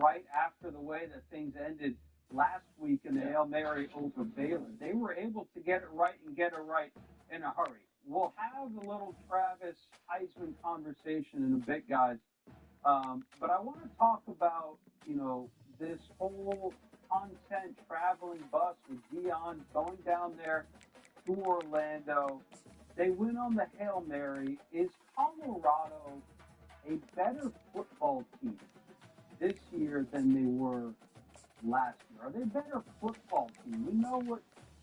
right after the way that things ended last week in the Hail Mary over Baylor. They were able to get it right and get it right in a hurry. We'll have a little Travis Heisman conversation in a bit, guys. But I want to talk about, this whole content traveling bus with Dion going down there to Orlando. They win on the Hail Mary. Is Colorado a better football team this year than they were last year? Are they a better football team? We know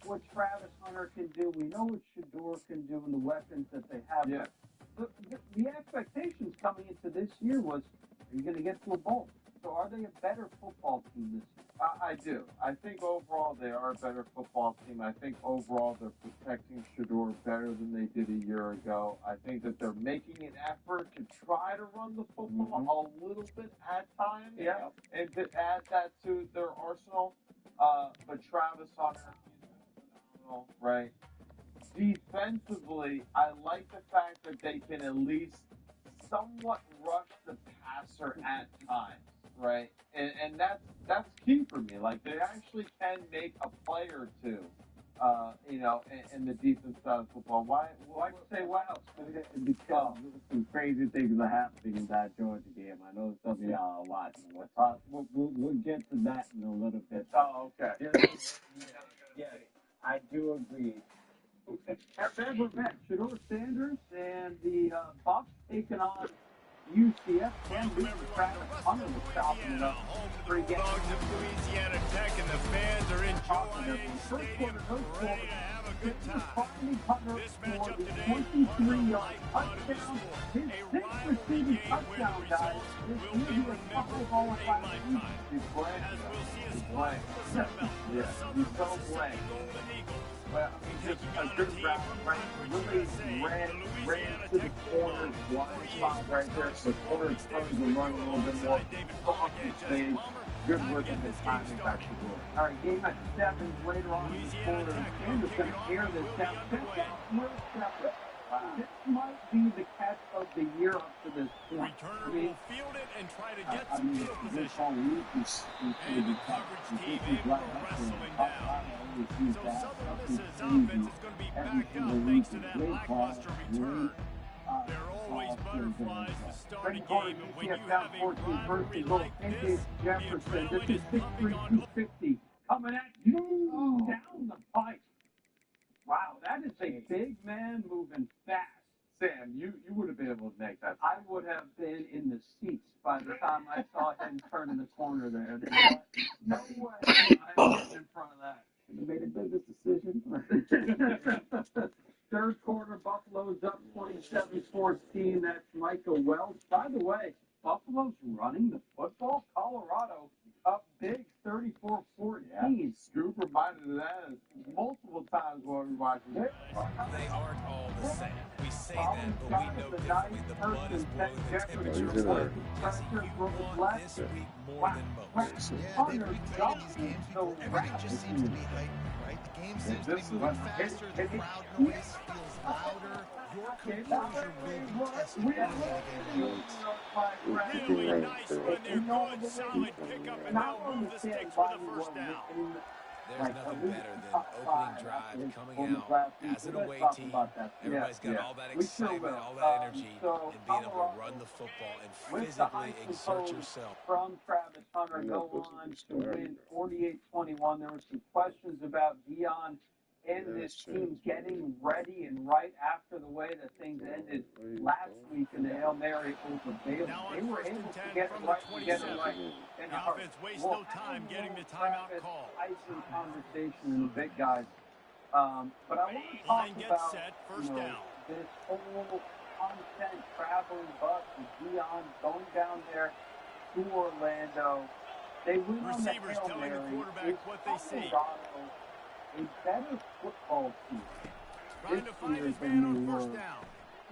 what Travis Hunter can do. We know what Shador can do and the weapons that they have. Yeah. The expectations coming into this year was, are you going to get to a bowl? So are they a better football team this year? I do. I think overall they are a better football team. I think overall they're protecting Shador better than they did a year ago. I think that they're making an effort to try to run the football a little bit at times. Yeah. And to add that to their arsenal. But Travis Hunter is phenomenal, right? Defensively, I like the fact that they can at least somewhat rush the passer at times, right? And that's key for me. Like, they actually can make a play or two, in the defense side of football. Why'd you say wow? Because some crazy things are happening in that Georgia game. I know it's something y'all are watching. We'll get to that in a little bit. Oh, okay. Yeah, I do agree. Bad event. Shador Sanders and the Bucs taking on UCF. And Travis Hunter was chopping it up. Home to the Bulldogs of Louisiana Tech, and the fans are enjoying stadium ready to have a good time. This matchup today, 23-yard touchdown. His sixth receiving touchdown, guys. will be remembered for a lifetime. He's playing. As we'll see a squad for the Sun Belt, the Southern He's so Mississippi playing. Golden Eagles. Well, just a good route, right? Really ran to the corner, one spot right there. So the corner turns and run a little bit more off the stage. Good work in the timing back to goal. All right, game at 7 later on in the quarter. Sanders going to air this down. Check out Will Shepherd. This might be the catch of the year up to this point. Returner will field it and try to get some field position. And the coverage team able to wrestle him down. So Southern Miss's offense is going to be back out thanks to that lackluster return. There are always butterflies to start a game, and when you have a rivalry like this, the adrenaline is pumping on. 250 coming at you down the pipe. Wow, that is a big man moving fast. Sam, you would have been able to make that. I would have been in the seats by the time I saw him turn in the corner there. No way I was in front of that. You made a business decision. Third quarter, Buffalo's up 27-14. That's Micah Wells. By the way, Buffalo's running the football. Colorado up big, 34-14. Yeah. Scoop reminded of that multiple times while we watched it. They aren't all the same. We say that, but we know differently. The blood is boiling, the temperature is hot. Jesse, you want this week more than most. Yeah, they've been playing these games before. Everything just seems to be hyper, right? The game seems to be moving faster. The crowd noise feels louder. Your composure will be tested early in the game. Really nice run there. Good, solid pickup, and they'll move the sticks for the first down. There's nothing better than opening drive, coming out as an away team. Everybody's got all that excitement, all that energy, and being able to run the football and physically exert yourself. From Travis Hunter, go on to win 48-21. There were some questions about Dion and this team getting ready and right after the way that things ended last week in the Hail Mary over Baylor. They were able to get it right and get it right. The offense wastes no time getting the timeout call. Icing conversation in the big guys. But I want to talk about this whole content traveling bus with Dion going down there to Orlando. They win on the Receivers Hail telling the Mary. quarterback what they see. A better football team Trying to find his man on first down.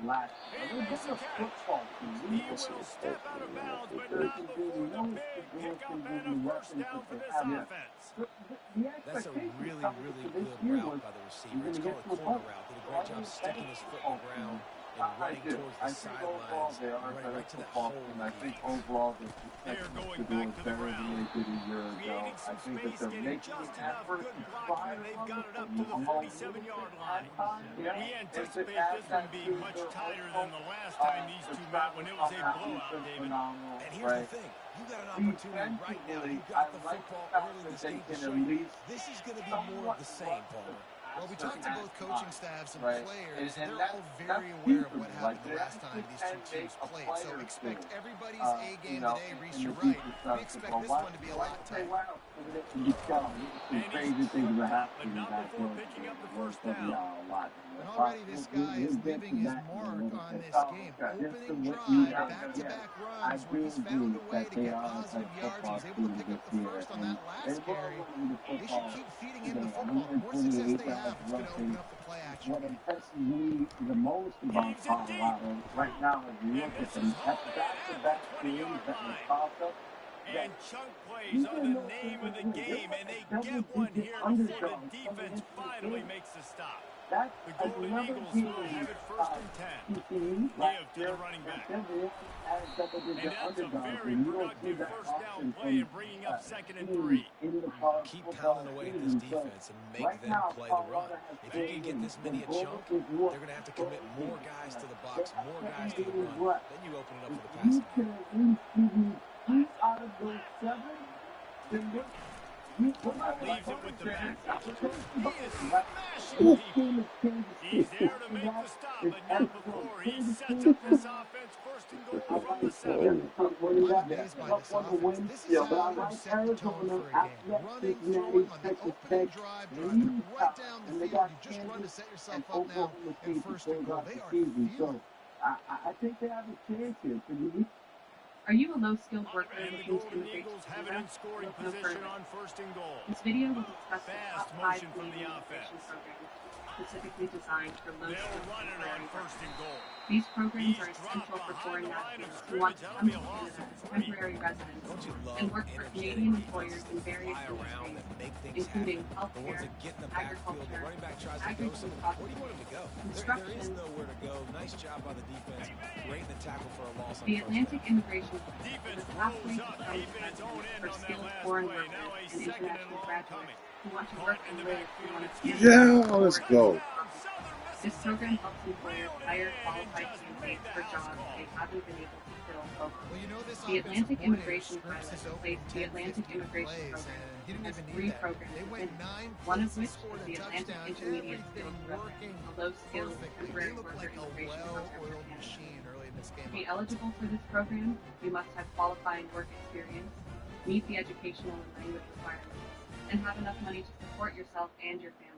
last He year. makes the catch. He will step out of bounds, but not before the big pickup and a first down for this offense. That's a really, really good route by the receiver. It's called a corner route. Did a great job sticking his foot in the ground and running towards the sidelines, running right to that hole. I think overall this They're is going doing back to the very, ground. really good a year ago. Creating I some think that space, they're getting making just an enough effort good to blocking, try and to they've run got the it up to the football. 47-yard At line. times, We and to anticipate add this that one being to much their tighter also, than the last time these two met when it was a blowout, David. phenomenal, And here's the thing. You got an opportunity right now. You got the football early in this game to show you this is going to be more of the same, Palmer. Well, we talked to both coaching staffs and players, and they're that's all very aware of what like, happened the last time these two teams played. So expect everybody's A game you know, today, Reese. in You're the right. future We expect this one to be a lot tighter. Some crazy things are happening in that before picking up the first a down. lot. And already this guy is leaving his mark on this game. Opening drive, back-to-back runs where he's found a way to get positive yards. He was able to pick up the first on that last carry. They should keep feeding him the football. The more success they have, it's going to open up the play action What game. impresses me the most about Colorado right now, as you look at them, that's back-to-back games that were tossed up. And chunk plays are the name of the game, and they get one here before the defense finally makes the stop. The Golden Eagles will have it first and 10. Give to the running back. And that's a very productive first down play and bringing up 2nd and 3. Keep pounding away at this defense and make them play the run. If you can get this many a chunk, they're going to have to commit more guys to the box, more guys to the run. Then you open it up for the passing game. Out of those 7, then Leaves it with the back. He is smashing people. He's there to make the stop, but not before he sets up this offense first and goal from the 7. I'm amazed by this offense. This is how they set the tone for a game. Running, throwing on the opening drive, driving right down the field. You just run to set yourself up now in first and goal. They are feeling. I think they have a chance here. Are you a low-skilled worker And the looking to Golden immigrate Eagles to have it Canada? in scoring Look no position further. on first and goal. This video will discuss the Fast top 5 motion from the Canadian offense. immigration programs specifically designed for They'll low-skilled run it on temporary first workers. and goal. These programs He's are dropped essential for behind foreign the line of nationals who scrimmage. want to That'll come be to a loss Canada of as 3. temporary residents Don't you love and work for energetic Canadian defenses employers in that various fly around, industries, that make things including happen? The ones healthcare, that get in the backfield, the agriculture, running back tries to go agriculture somewhere. Where do you want him to go? There is construction, nowhere to go. Nice job by the defense. Great in the tackle for a loss on the first Atlantic down. Immigration Program is Defense a pathway rolls to up, permanent keeping its own residence end for on that skilled last foreign play. Now workers a and 2nd and international long graduates coming. who want to Caught work in and the live backfield. in one of It's Canada's Yeah, let's foreign go. countries. This program helps employers hire qualified candidates for jobs they haven't been able to fill locally. Well, you know this The Atlantic offensive Immigration coordinator Pilot scripts his replaced open the 10, Atlantic 15 Immigration plays, Program and he didn't has even 3 need that. programs They within went it, 9 one of plays and which scored is a the Atlantic touchdown. Intermediate Everything Skills Program, working a low-skilled perfectly. temporary They look worker like a immigration program for well-oiled Canada. machine early in this game. To be eligible for this program, you must have qualifying work experience, meet the educational and language requirements, and have enough money to support yourself and your family.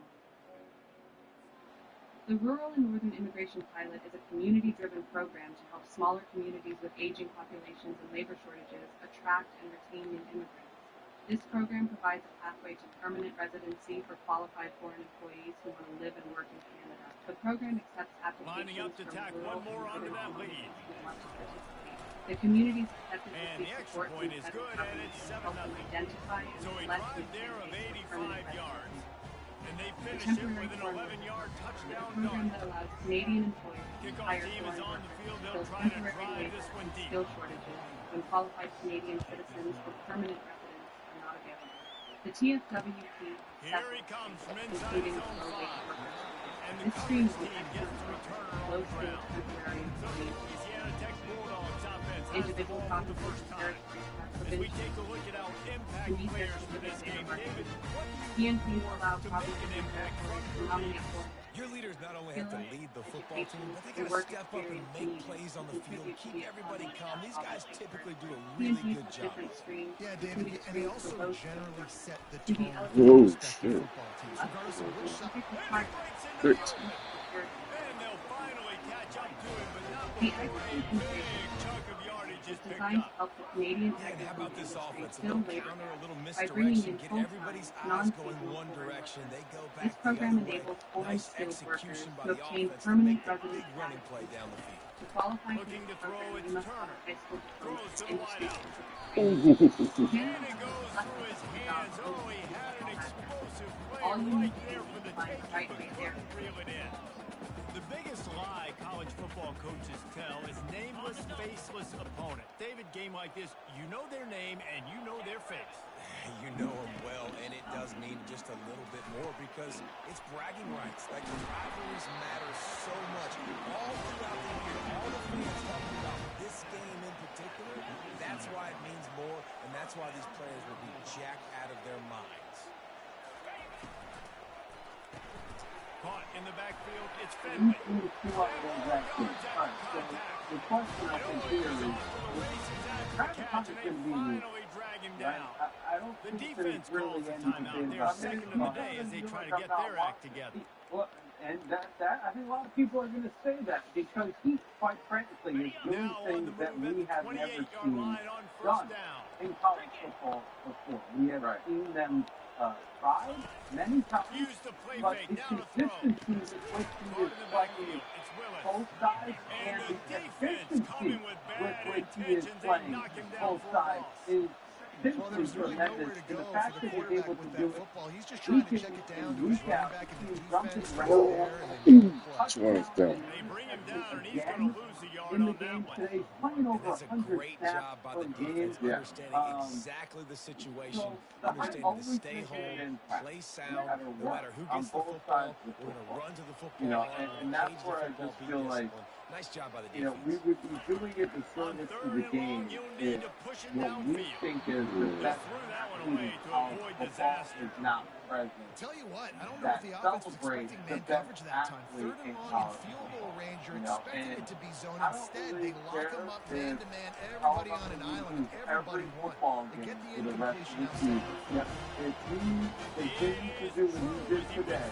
The Rural and Northern Immigration Pilot is a community-driven program to help smaller communities with aging populations and labor shortages attract and retain new immigrants. This program provides a pathway to permanent residency for qualified foreign employees who want to live and work in Canada. The program accepts Lining up applications to from tack rural one more and onto urban that lead. communities who want to participate. The community's accepted to And seek the extra support point from is federal good, and government it's to help them 7-0. identify and So a select drive new there of candidates for permanent 85 yards. residency. And they The finish it temporary with an foreign 11-yard workers, a touchdown program dart. that allows Canadian employers to Kickoff hire team is foreign on the workers field. to They'll fill try to temporary drive labor this one and deep. skill shortages when qualified Canadian citizens or permanent residents are not available. The TFWP Here he comes from inside including his own low wage 5. workers. And the This stream coverage will team be gets excellent the returner for on low the skilled ground. temporary So the employees. Louisiana Tech Bulldogs offense has the Individual ball for the provinces first and time. territories have As we provisions take a look at our to impact meet their players for specific this game, labor David, markets. what do you PNP look will for allow to make provinces an and impact from territories to your nominate leaders? foreigners. Your leaders not only have to lead the football team, but they got to work step up and experience make needed plays on to the field, contribute to keep the everybody economy calm. of These the guys public typically do a PNPs really good have job. different streams, Yeah, including David, and they streams also for low generally skilled set the To be tone eligible for their Oh, respective shit. football teams, regardless of which side. specific And he requirements. breaks into the Good. open. And they'll finally catch up to him, but not The before a export big immigration chunk of yardage is is picked designed to up. help the Canadian Yeah, and how agricultural about this industry offense? A fill little labor counter, a gaps little by bringing misdirection, in get full-time, everybody's eyes going non-seasonal one foreign direction. workers. They go This back the program other way. enables foreign Nice skilled workers execution by to the obtain offense to permanent make the residence big running status. play down the field. To qualify for Looking this to throw, program, it's you must have Turner. a high school diploma Throws to in the industry-specific Oh, training. And it Canada goes is less through his than hands. $50 Oh, he had an per explosive play All you right need to there do for is the find the taking, right but way there. couldn't reel it in. The biggest lie college football coaches tell is nameless, faceless opponent. David, game like this, you know their name and you know their face. You know them well, and it does mean just a little bit more because it's bragging rights. Like, rivalries matter so much. All throughout the year, all the fans talking about this game in particular, that's why it means more, and that's why these players will be jacked out of their minds. Caught in the backfield, it's Fenway. The question I think here is, Travis Hunter's going to be finally drag him down. I don't The think there's defense really calls a any timeout. debate They're about second this. of the day as they try to get their act together. Well, and that I think a lot of people are going to say that because he, quite frankly, is doing Now things that we have never seen done in college football before. We have seen them try many times, but the consistency with which he is playing both sides and the efficiency with which he is playing both sides is simply tremendous. And the fact that he's able to do it he's just trying to check it down to his running back in the defense. They bring him down, and he's going to lose a yard in the on game that one. today. He's playing over That's a 100 great snaps job by per the game. defense, understanding exactly the situation, understanding to stay home, play sound, no matter who gets the football, we're going to run to the football, and that's where I just feel like, nice job by the you know, defense. we would be doing it the service to the game if what we think is the best football is not present. Tell you what, I don't know if the offense was expecting man coverage that time. 3rd and long in field goal range, you're expecting it to be zone. Instead, they lock them up man-to-man, everybody on an island, and everybody won. They get the incompletion outside. If he continues to do what he did today,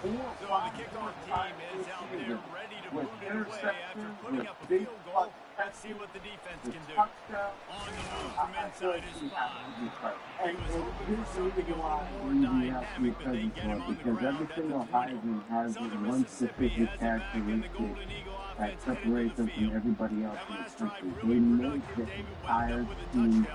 4 or 5 kickoff team is out there ready to with move it away after interceptions, putting with up a big field goal. Let's see what the defense can do. touchdowns, On the move from inside his 5. And here's the reason why we have to be present for it, because every single Heisman has one specific characteristic that separates them from everybody else in the country. They make the entire team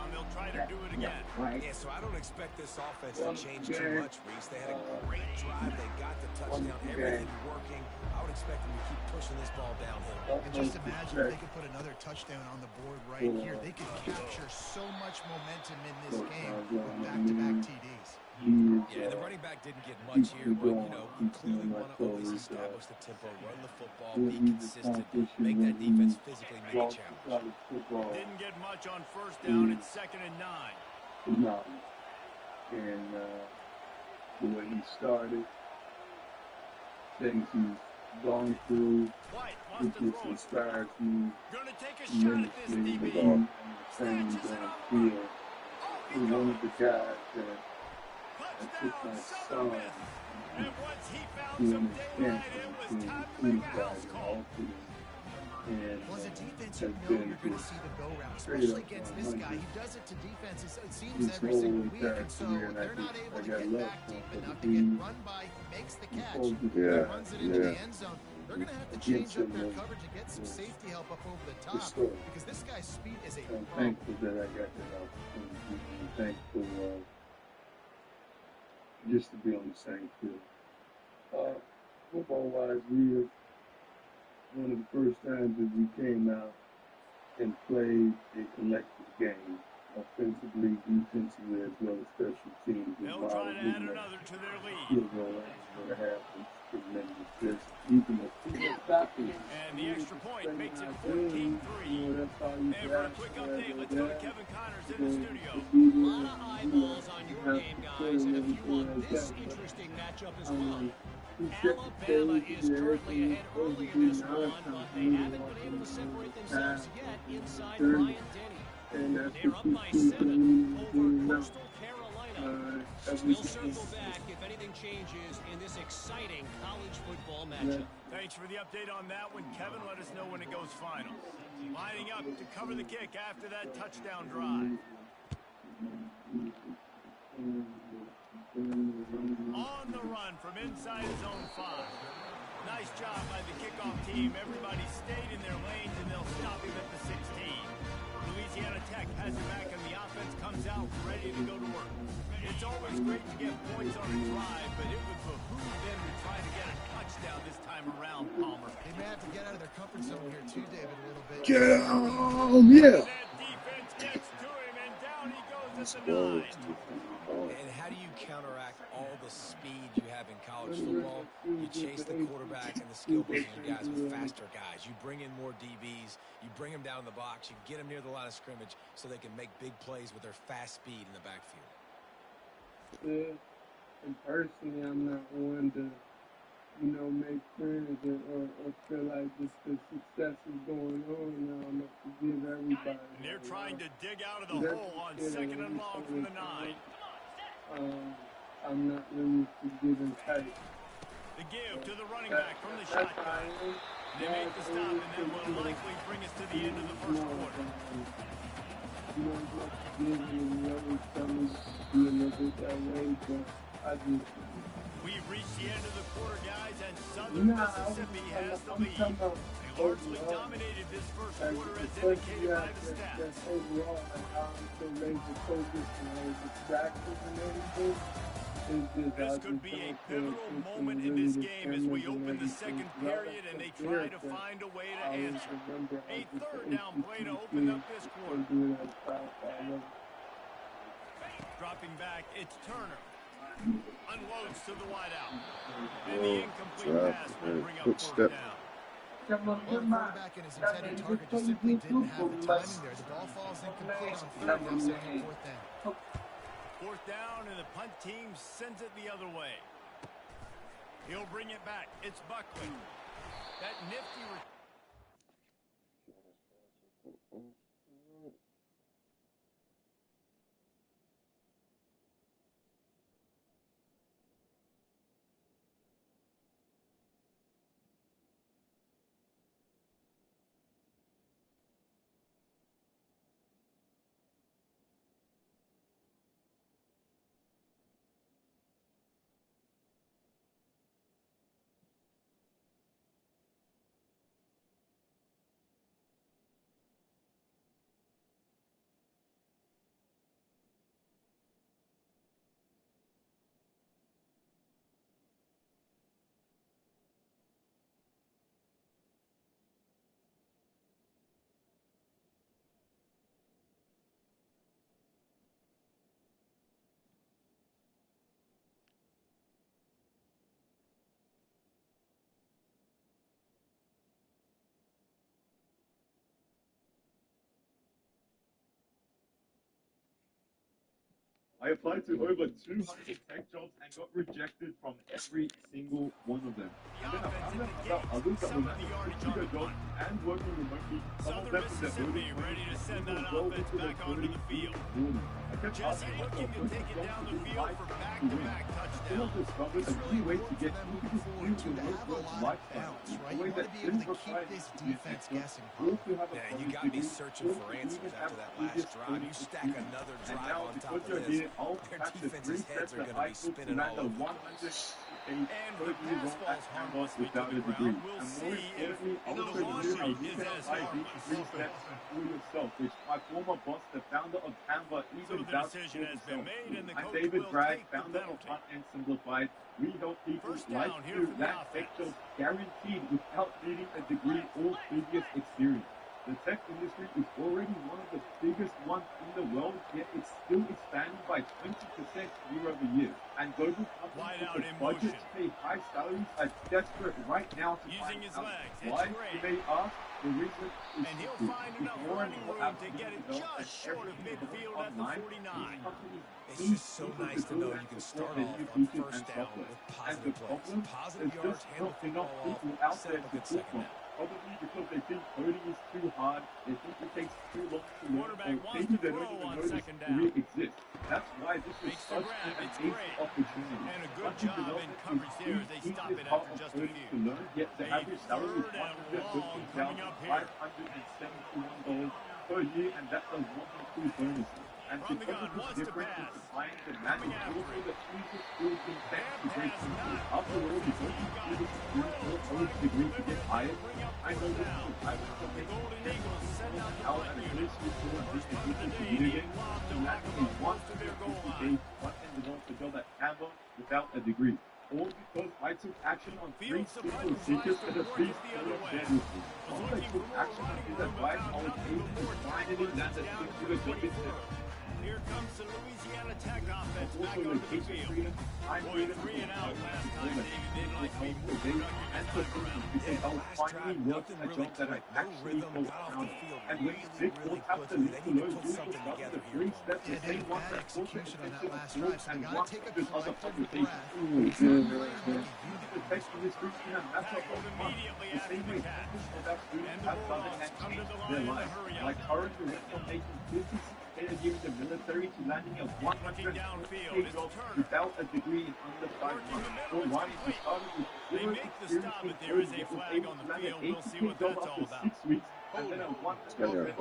right? Yeah, so I don't expect this offense to change too much, Reese. They had a great drive. They got the touchdown. Everything working. I would expect them to keep pushing this ball downhill. And just imagine if they could put another touchdown on the board right here. They could capture so much momentum in this game with back-to-back TDs. Yeah, the running back didn't get much here, but, you know, you clearly want to always establish the tempo, run the football, be consistent, make that defense physically make a challenge. Didn't get much on 1st down. It's 2nd and 9. No. And the way he started, things he's gone through, it just inspires me Gonna take a shot at this tremendously. DB. On the same field. He's one of the guys that I took my son And once he found doing some his daylight, cancer it was between time to two make the house guys call. and Well, as a defense, has you know been you're going to just see the go-round, straight especially up against this guy. 100. He does it to defenses, it seems, His every whole single week. entire And so career, if and they're not able to got get love back for deep him, enough but to get he- run by, makes the catch, supposed to- and runs it into yeah. the end zone, they're going to have to change up their coverage and get some safety help up over the top story. because this guy's speed is a I'm problem. thankful that I got that opportunity. I'm thankful just to be on the same field. Football-wise, we were one of the first times that we came out and played a collective game, offensively, defensively, as well as special teams. They'll try to add another to their lead. Field goal after half was tremendous. Just even the And the extra point makes it 14-3. And for a quick update, let's go to Kevin Connors in the studio. A lot of eyeballs on your game, guys, and if you want this interesting matchup as well. Alabama is currently ahead early in this one, but they haven't been able to separate themselves yet inside Bryant-Denny. And that's They're what up you by see 7 over now. Coastal Carolina. We'll circle back if anything changes in this exciting college football matchup. Thanks for the update on that one, Kevin. Let us know when it goes final. Lining up to cover the kick after that touchdown drive. On the run from inside his own 5. Nice job by the kickoff team. Everybody stayed in their lanes, and they'll stop him at the 16. Louisiana Tech has it back, and the offense comes comes out ready to go to work. It's always great to get points on a drive, but it would behoove them to try to get a touchdown this time around, Palmer. They may have to get out of their comfort zone here too, David, a little bit. Get him! Yeah. That defense gets to him, and down he goes at the 9. And how do you counteract all the speed you have in college football? You chase the quarterback and the skill position guys with faster guys. You bring in more DBs. You bring them down in the box. You get them near the line of scrimmage so they can make big plays with their fast speed in the backfield. Yeah. And personally, I'm not one to, make friends or feel like just the success is going on now. I'm going to give everybody. And they're trying to dig out of the hole on 2nd and long from the 9. I'm not really forgiving tight. The give to the running back from the shotgun. They make the stop and then will likely bring us to the end of the first quarter. We've reached the end of the quarter, guys, and Southern Mississippi has the lead. They largely dominated this first quarter as indicated by the stats. Overall, I'm so laser focused on distractions and everything. This could be a pivotal moment in this game as we open the second period and they try to find a way to answer. A third down play to open up this quarter. Dropping back, it's Turner. Unloads to the wideout. And the incomplete pass will bring up first down. Well, the quarterback and his intended target just simply didn't have the timing there. The ball falls incomplete on third down, second, fourth down. Fourth down, and the punt team sends it the other way. He'll bring it back. It's Buckley. That nifty... I applied to over 200 tech jobs and got rejected from every single one of them. And then I found out about others that were managing to jobs and working remotely. Some of them from their building ready to send that offense back onto the field. Jesse looking to take it down the field for back-to-back touchdowns. Discovered a key way to get into this new remote lifestyle. Right? You want to be able to keep this defense guessing. Yeah, you got me searching for answers after that last drive. You stack another drive on top of this. Their defense's heads are going to be spinning all over the place. And the pass falls harmlessly to the ground. We'll see if the laundry is as hard. Which my former boss, the founder of Canva, even the vouched decision has been made, and the I'm coach David will Bragg, take the founder of penalty. Hunt and Simplified. We help people First like down here you for the that offense. tech jobs guaranteed without needing a degree or previous experience. The tech industry is already one of the biggest ones in the world, yet it's still expanding by 20% year over year. And global companies with the budget to pay high salaries are desperate right now to Using find his out. legs, it's Why, great. you may ask, the reason is And he'll simple. find With enough more and running more room to get it applications just and short of everything midfield going at the online, 49. these companies It's need just so people nice to know build you can and start support their off new on features first and down software. with And positive the plays. problem Positive is yards, just handle not the enough football people off, out set there up a to good pull second from. down. Probably because they think coding is too hard, they think it takes too long to learn, Quarterback or wants maybe to they don't throw even on know this second down. career exists. That's why this is Makes the such grab, an it's amazing great. opportunity. And a good Country job in development coverage is there as they the stop easiest it part after of just a coding few. to learn, yet the A average salary is third and long coming up here. $113,571 per year, and that does not include bonuses. And because of the difference in the Lions and Magic, but also the easiest skills being sent to break into. After all, you don't need to do this experience or college degree to get hired. I know this because I went from making out at a grade school school and just addicted to video games to landing a 150-day front-end developer job at Canva without a degree. All because I took action on 3 simple secrets and a brief deadlifting. Once I took action on his advice, I was able to finally land a 6-figure job in tech. Here comes the Louisiana Tech offense back Also, on the location field. freedom, time freedom, 3 and out last time. They'd like to be more and productive because I was finally working a job that I actually felt proud of. And when you think all have to lead to learn, you should start with the 3 steps, the same one that forces attention of schools and 100 other publications. The tech industry in a matter of months, the same way hundreds of our students have done it and changed their lives. Like currently went from making 56K a year in the military to landing a 150K job without a degree in under 5 months. Or why he started with zero experience in coding yet was able to land an 80K job after 6 weeks and then a 1,500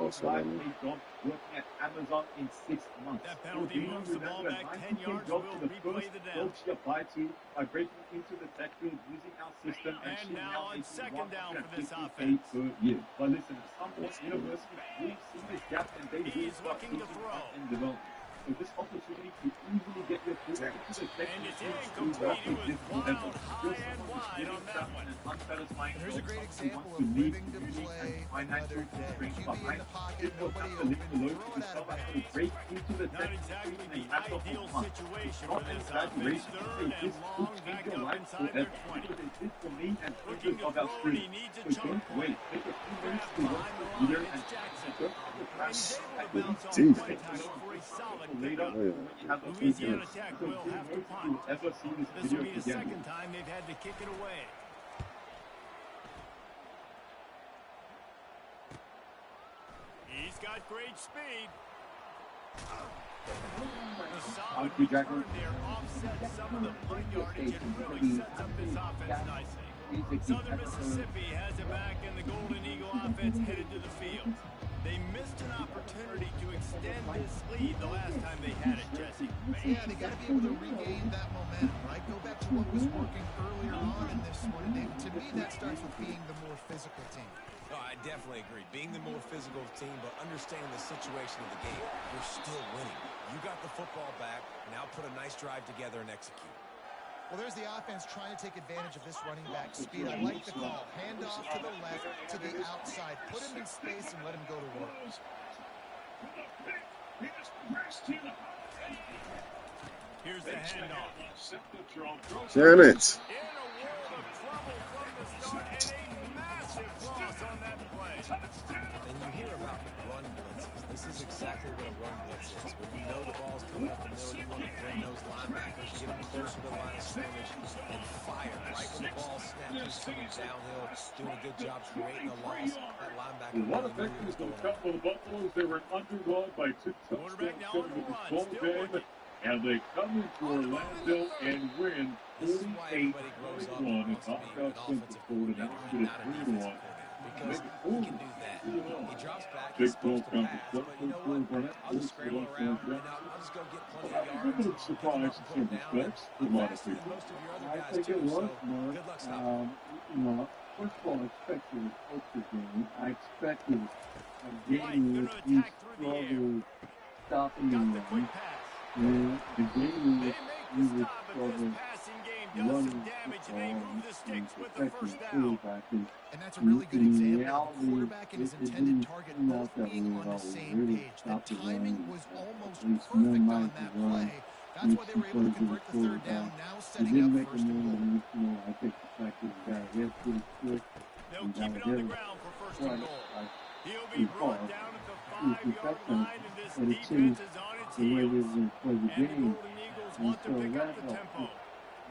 job working at Amazon in 6 months. That penalty moves the ball back 10 yards. Job We'll to the replay first the job down. she applied to by breaking into the tech field using our system, and she now now on makes second down for this 150K offense. per year. But listen, some universities will see this gap and they will He's start looking to teaching throw. and development. So this opportunity to easily get your foot into the tech And it's industry is incomplete. He was difficult wild, effort. high Still and someone wide who's on that one. an unsatisfying And here's a job, great someone example who of wants to lead living to community play and financial another day. constraints QB in behind the pocket, it will nobody have to leave open, below throw to it out of discover how to bounds. break into the Not tech exactly industry in the a matter of ideal months. situation Not for an this offense. exaggeration to say Third and this long could change back your up life inside forever their 20. because it did for me and Looking hundreds to of our throw, and he students. needs a So chunk don't play. wait. Take a few minutes Grab to watch behind the the video line. and It's Jackson. just the And he's able to bounce off Jeez. one tackle for a solid later pickup. when you have the Louisiana opportunity. Tech So will who have to knows if punt. you'll ever see this This video will be the again. second time they've had to kick it away. He's got great speed. The solid return there offsets some of the punt yardage and really sets up this offense nicely. Southern Mississippi has it back, and the Golden Eagle offense headed to the field. They missed an opportunity to extend this lead the last time they had it, Jesse. Yeah, they got to be able to regain that momentum, right? Go back to what was working earlier on in this one. And to me, that starts with being the more physical team. No, I definitely agree. Being the more physical team, but understanding the situation of the game. You're still winning. You got the football back. Now put a nice drive together and execute. Well, there's the offense trying to take advantage of this running back speed. I like the call. Hand off to the left, to the outside. Put him in space and let him go to work. Here's the handoff. Damn it. In a world of trouble from the start, and a massive loss on that play. And you hear about run blitzes. This is exactly what a run blitz is. When you know the ball's coming up the middle, you want to bring those linebackers, get them closer to the line of scrimmage, and fire. Right when the ball snaps, coming downhill, doing a good job creating a loss. That linebacker What really effect knew is what was going to going come for the Buffaloes? They were underdog by 2 Quarterback touchdowns now on the in this run, ball still game, working. and they come into Orlando and win This is why everybody grows up and 48-41 and wants to be knock out an Central offensive Florida coordinator down and to the 3-1. not a defensive coordinator. Because he can do that. He drops back, Big he's supposed to 12 pass, but you know what? I'll just scramble around, and I'll just go get plenty of yards. A little surprise in some respects for a lot of Faster than people. most of your other I guys, think too, it was, so Mark. good luck stopping. You know, first of all, I expected a closer game. I expected a game in which we struggled stopping Got the the run. quick pass. And a game in They which make we the would stop, but this struggle passing game does running some damage, and they football move the and sticks with the protecting first the down. quarterback. And that's a really good example of the reality, quarterback and his it intended didn't target turn both out that being way on at all. the We same really page. The stopped the timing run, was almost at least perfect on minimized that the run. play. That's why they were able to convert the third down, now We setting didn't up make a first and move goal. dimensional. I think the fact that we got hit pretty quick. They'll keep it on the ground for first and goal. He'll be brought down at the 5-yard line, and this defense is on its the way they heels. were play the And the game. Golden Eagles And want to so pick that up the helped. tempo.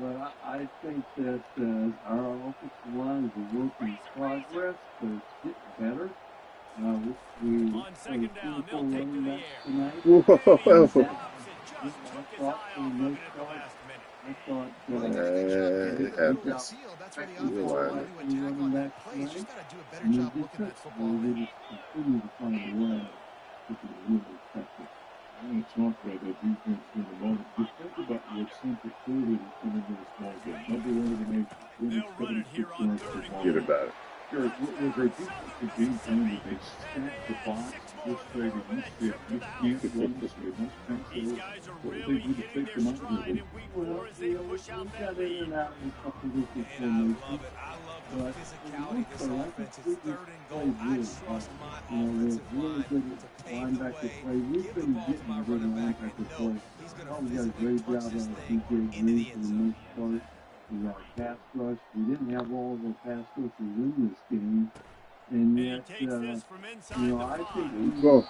But I think that our offensive line is a work in progress, but it's getting better. We On second down, they'll take to the air. tonight. Whoa. And he stops it, just took his eye off of it at the last minute. I thought Well, they did a good job getting it to the middle of the happens. field. That's where the You offense line. wanted to attack on that play. He's just got to do a better job looking that football we in. just continue to find a way to be really effective. want to talk about the defense in a moment. Just think about what Central Florida is coming to this ball game. Number one in the nation. They'll run it here on 3rd and Forget goal. about it. Sure, was their defensive game plan that they stacked the box this way that you said you can't run this way? These guys are really hitting their stride in week 4 as they push out that lead. And out in a couple of weeks And I love it. I love the physicality of this offense. It's 3rd and goal. I trust my offensive line to pave the way, give the ball to my running back, and I know he's going to physically punch this thing into the end zone. We got a pass rush. We didn't have all of the pass rushers in this game. And yet, he takes this from inside you know, the I 5. think And they'll get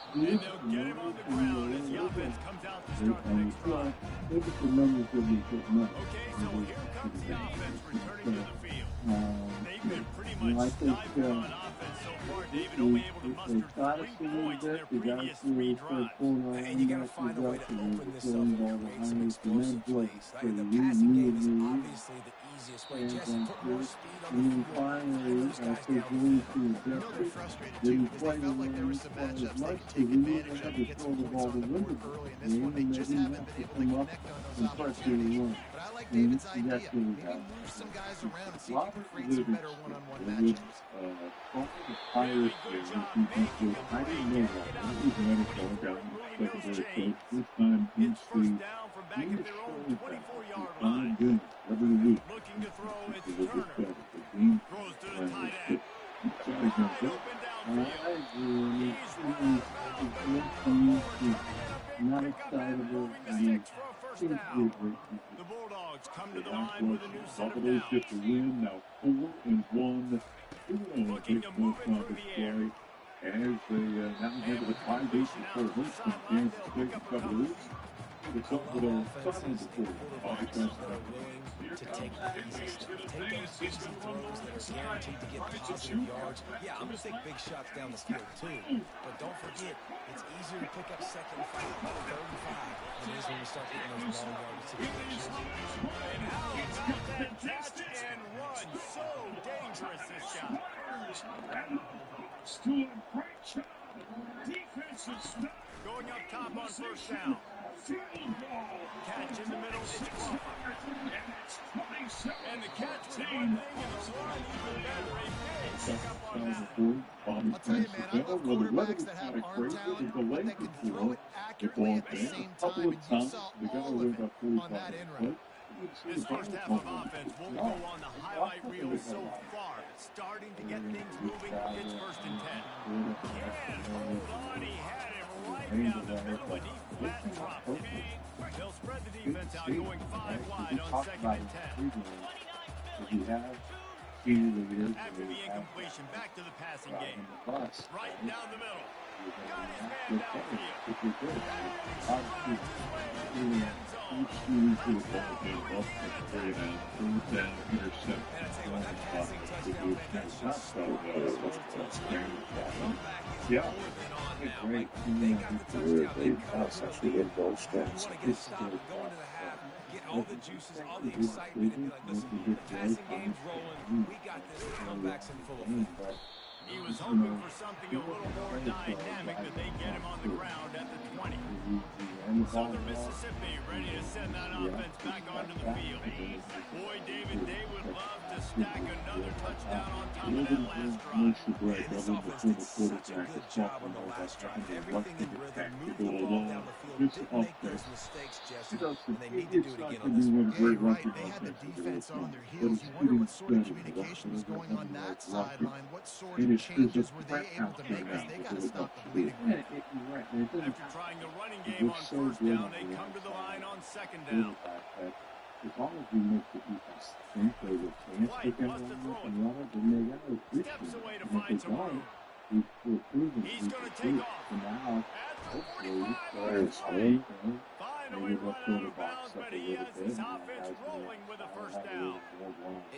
him on the ground as the offense comes out to start the next drive. look at the numbers that we put up. Okay, so here comes the offense returning to the field. They've been pretty much stifled on offense so far, David, only able to muster 3 points in their previous 3 drives. And you got to find a way to open this up and create some explosive plays. Like the passing game is obviously the easiest way. Jesse, put more speed on the field. And those guys down the You know they're frustrated too because they felt like there were some matchups they could take advantage of and get some goals on the board early. In this one, they just haven't been able to connect on those opportunities. But I like David's idea. Maybe move some guys around and see if you can create some better one-on-one matchups. Really good job making a play, getting it out of the field, ruling those chains. It's 1st down from back at their own 24-yard line. Looking to throw, it's Turner. Throws to the tight end. Wide open downfield. He's running Not excitable. Six for a 1st down. The Bulldogs come to the line with a new set of downs. Get the win now 4-1. Looking to move it through the air. As they now have the 5 days before Houston, Kansas State, a couple of weeks. It's up to the Offenses and quarterbacks that are willing to take easy stuff, take those easy throws that are guaranteed to get positive yards. Yeah, I'm going to take big shots down the field too, but don't forget, it's easier to pick up 2nd and 5, 3rd and 5 than it is when you start getting those long yard situations. And how about that catch and run? So dangerous, this guy. Doing a great job. Defensive stuff. Going up top on 1st down. Catch in the middle, it's caught. And the catch was one thing, and the run even better. A big pickup on that. I'll tell you, man, I love quarterbacks that have arm talent, but that can throw it accurately at the same time. And you saw all of it on that in run. This 1st half of offense won't go on the highlight reel so far. Starting to get things moving. It's 1st and 10. Can't hold on. He had it right down the middle beneath that drop. They'll spread the defense out, going 5 wide on 2nd and 10. After the incompletion, back to the passing game. Right down the middle. Got his man downfield. Yeah. Great. They got the touchdown. Get all the juices, all the excitement, and be like, listen, the passing game's rolling. We got this. Comebacks in full effect. He was hoping for something a little more dynamic, but they get him on the ground at the 20. Southern Mississippi ready to send that offense back onto the field. Boy, David, they would love to stack another touchdown on top of that last drive. Yeah, this offense did such a good job on the last drive. Everything in rhythm, moved the ball down the field, didn't make those mistakes, Jesse, and they need to do it again on this one. Yeah, you're right. They had the defense on their heels. You wonder what sort of communication was going on that sideline. What sort of changes were they able to make because they got to stop the bleeding. After trying the running game on 1st down, they come to the line on 2nd down. As long as we make the defense think there's a chance to get on and run it, then they got to appreciate Steps it. away to And if find they some room. don't, we're proving He's we going to can do take it. off. So now, At the hopefully, 45. finally Finally run out of bounds, but he has this offense rolling with a 1st down.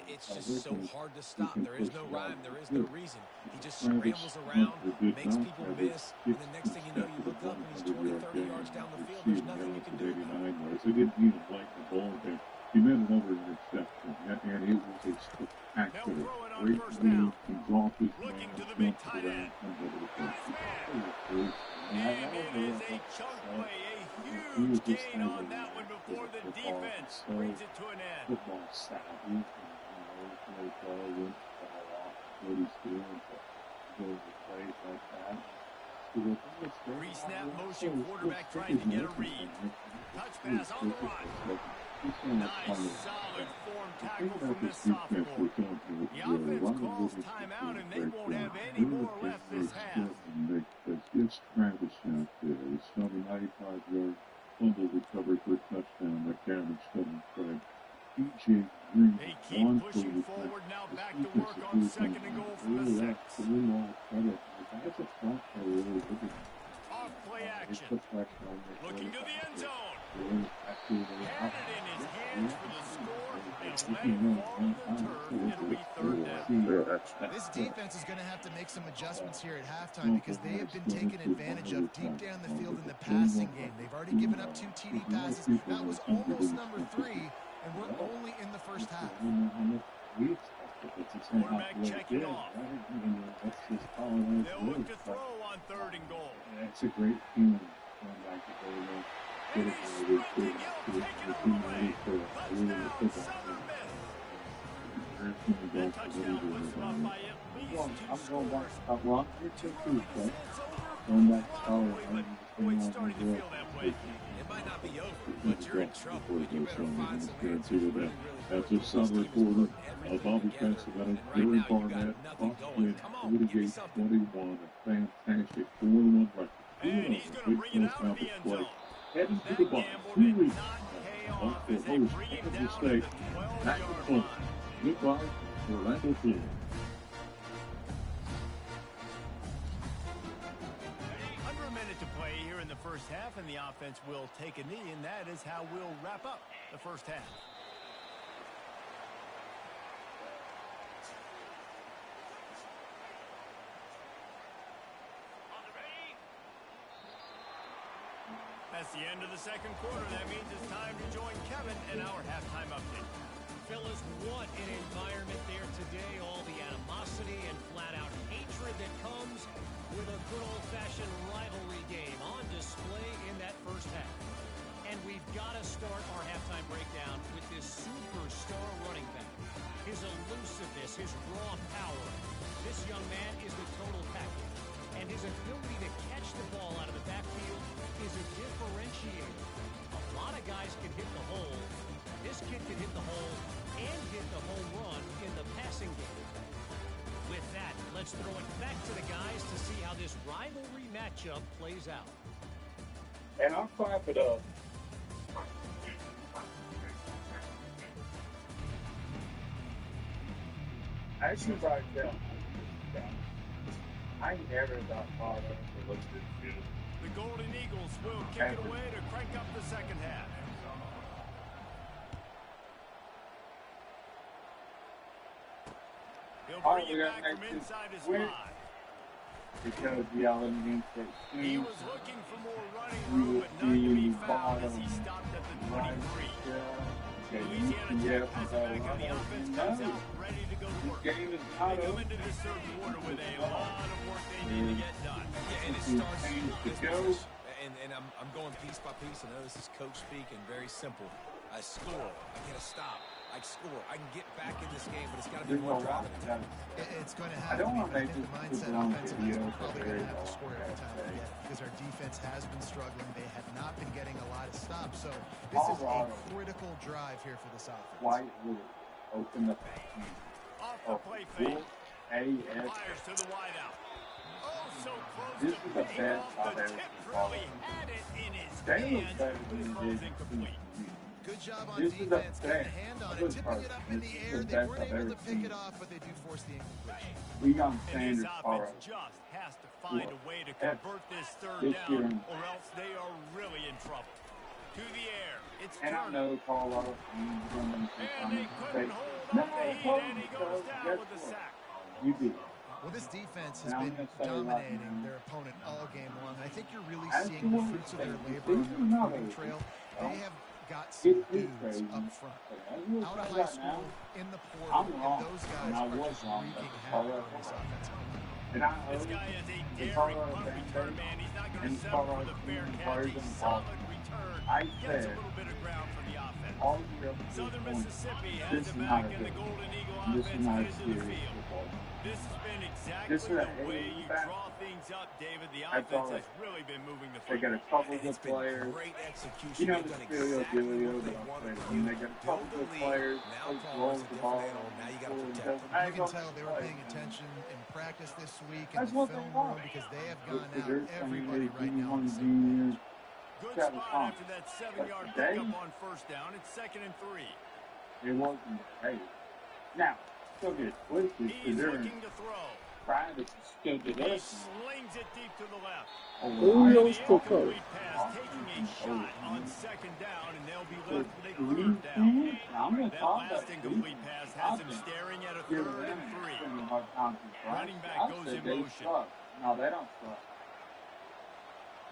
It's just so hard to stop. There is no rhyme. There is no reason. He just scrambles around, makes people miss, and the next thing you know, you look up and he's 20, 30 yards down the field. There's nothing you can do about it. They didn't even like the ball game. He made another interception, and it was a spectacular, great move. He's off his Looking to the big tight end. and over the Got his man. And it is a chunk play, a huge gain on that one before the defense brings it to an end. Football savvy, play ball, win ball off, what he's doing, but go to plays like that. Pre-snap motion, quarterback trying to get a read. Touch pass on the run. Nice, solid form tackle from this sophomore. The offense calls timeout, and they won't have any more left this half. It's Travis out there. It's on the 95-yard fumble recovery for a touchdown by Cameron Stone. DJ Green. They keep pushing forward now, back to work on 2nd and goal from the 6. Off play action. Looking to the end zone. Had it in his hands for the score and let it fall to the turf. It'll be 3rd down. This defense is going to have to make some adjustments here at halftime because they have been taken advantage of deep down the field in the passing game. They've already given up 2 TD passes. That was almost number 3, and we're only in the first half. Quarterback checking off. They'll look to throw on 3rd and goal. That's a great feeling going back to goal. And he's sprinting, he'll take it all the way. Touchdown, Southern Miss. That touchdown puts them up by at least 2 scores. Well, you're 2-2, but Going back Boyd's starting to feel that way. It might not be over, but you're in trouble. You better find some answers really, really That's a summer quarter of Bobby Pennsylvania, Gary Barnett, Fox Win, 48-21, a fantastic 4-1 record. And he's going to bring it out of the end zone. Heading to That the box, gamble 2 did weeks. not pay off as they bring him down at the State. 12-yard Back to line. Florida. Goodbye, Orlando, Florida. Under a minute to play here in the first half, and the offense will take a knee, and that is how we'll wrap up the first half. That's the end of the second quarter. That means it's time to join Kevin in our halftime update. Fellas, what an environment there today. All the animosity and flat-out hatred that comes with a good old-fashioned rivalry game on display in that first half. And we've got to start our halftime breakdown with this superstar running back. His elusiveness, his raw power. This young man is the total package. And his ability to catch the ball out of the backfield is a differentiator. A lot of guys can hit the hole. This kid can hit the hole and hit the home run in the passing game. With that, let's throw it back to the guys to see how this rivalry matchup plays out. And I'll clap it up. Actually, right there. I never got caught up. The Golden Eagles will kick it away to crank up the second half. He'll bring it back from inside his 5. Because yelling against it. He was looking for more running room, but none to be found as he stopped at the 23. Louisiana Tech has it back, and the offense comes out ready to go to work. They come into this third quarter with a lot of work they need to get done. Yeah, and it starts and I'm going piece by piece. I know this is coach speaking, very simple. I score, I get a stop, I score, I can get back in this game, but it's got to be more driving attack. It's going to have to be. I think the mindset offensively is we're probably going to have to score every time we get, because our defense has been struggling. They have not been getting a lot of stops. So this is a critical drive here for this offense. White would open up Off the play fake. Fires to the wideout. Oh, so close This to is the picking best off the I've tip ever drill. He seen. had it in his They look hands, better but it than falls they incomplete. Good job on This is the defense, getting a best. hand on it, Good tipping it up in the part. air. This is They the best weren't I've able ever to pick it seen. off, but they do force the incompletion. We got And his Sanders offense Colorado. just has to find a way to convert this third This year. down, or else they are really in trouble. To the air. It's And I Turner. know Colorado. And they couldn't hold off the heat, and he goes down with a sack. You did. Well, this defense has And I'm been gonna say right dominating now, their opponent all game long. I think you're really As seeing the the one fruits of that their says, labor on this their is not recruiting a- trail. They have got It some is dudes crazy. up front. As you Out of say high right school, now, in the I'm portal, and wrong. those And guys I are was just wrong. wreaking But havoc on Colorado this won. offensive line. And I This hope guy is a the daring Colorado punt fans return say, man. He's not going to and settle for Colorado the fair fans catch. players A in the solid ball. return return, I gets a said little bit of ground for the offense. all year up to this Southern point, Mississippi has this it is not back, a and the good Golden Eagle this is offense not a headed to the serious field. football game. This has been This exactly is a the way hey, you back. draw things up, David. The That's offense all has right. really been moving the They football. got a couple And good it's been players. great execution. You know They've the done Steelers exactly dealio what they that I'll wanted say. to When do. they got a Build couple the good lead. players, Now coach Carr rolls is a the different ball. animal. Now you got to Cool, protect doesn't them. hang You can on tell they the were play, paying man. attention in practice this week in That's the what they film want. room because they have Look, gone the out dirt everybody thing, right now on the same junior, page. Good Travis spot Thompson. after that But 7-yard today, pickup on first down. It's 2nd and 3. it wasn't great. Now, still good. What is this? He's looking to throw. Travis is still good. He slings it deep to the left. Who else The to coach? incomplete pass taking a shot on 2nd down, and they'll be left with a 3rd down. That last incomplete pass has him staring at a 3rd and 3. Running back goes in motion. No, they don't suck.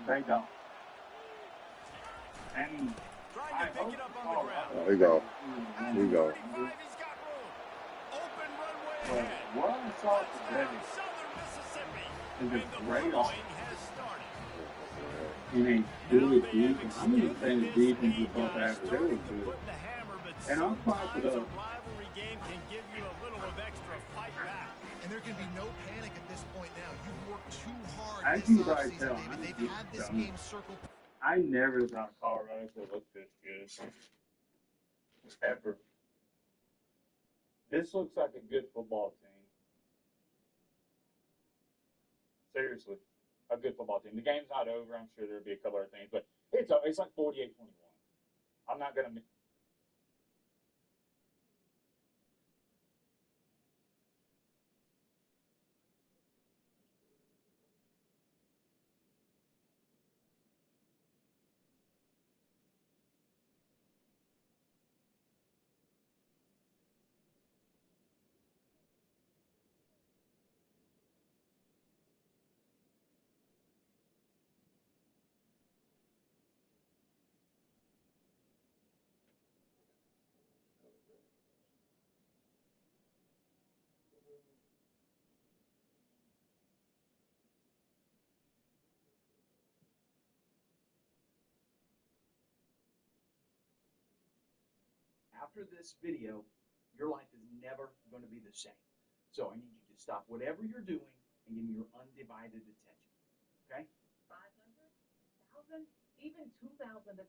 They don't. And Trying to pick it up on the ground. There you go. At There you go. 35, he's got room. Open runway But ahead. what I saw today Touchdown, Southern Mississippi. is And a the great leveling offense. has started. In a good defense. I'm going to say the defense is above average. They Starting were to good. put in the hammer, but And I'll clap it sometimes a up. rivalry game can give you a little of extra fight back. And there can be no panic at this point now. You've worked too hard As this you guys offseason, tell, David. I'm They've just had this dumb. game circled. I never thought Colorado could look this good. Ever. This looks like a good football team. Seriously. A good football team. The game's not over. I'm sure there'll be a couple other things, but it's like 48-21. I'm not going to. After this video, your life is never going to be the same. So I need you to stop whatever you're doing and give me your undivided attention. Okay? 500, 1,000, even 2,000.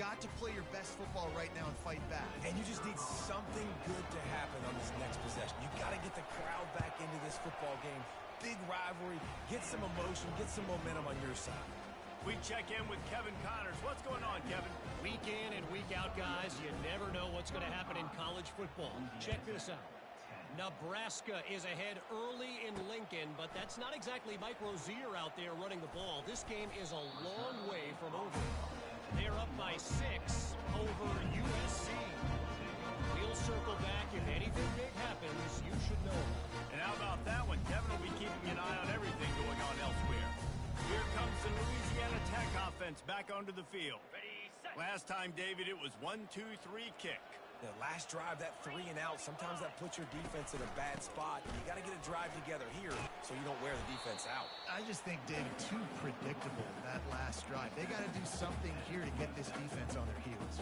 got to play your best football right now and fight back. And you just need something good to happen on this next possession. You got to get the crowd back into this football game. Big rivalry. Get some emotion. Get some momentum on your side. We check in with Kevin Connors. What's going on, Kevin? Week in and week out, guys, you never know what's going to happen in college football. Check this out. Nebraska is ahead early in Lincoln, but that's not exactly Mike Rozier out there running the ball. This game is a long way from over. They're up by 6 over USC. We'll circle back. If anything big happens, you should know. And how about that one? Kevin will be keeping an eye on everything going on elsewhere. Here comes the Louisiana Tech offense back onto the field. Last time, David, it was 1-2-3 kick. The last drive, that 3 and out, sometimes that puts your defense in a bad spot. You got to get a drive together here so you don't wear the defense out. I just think, David, too predictable, that last drive. They got to do something here to get this defense on their heels.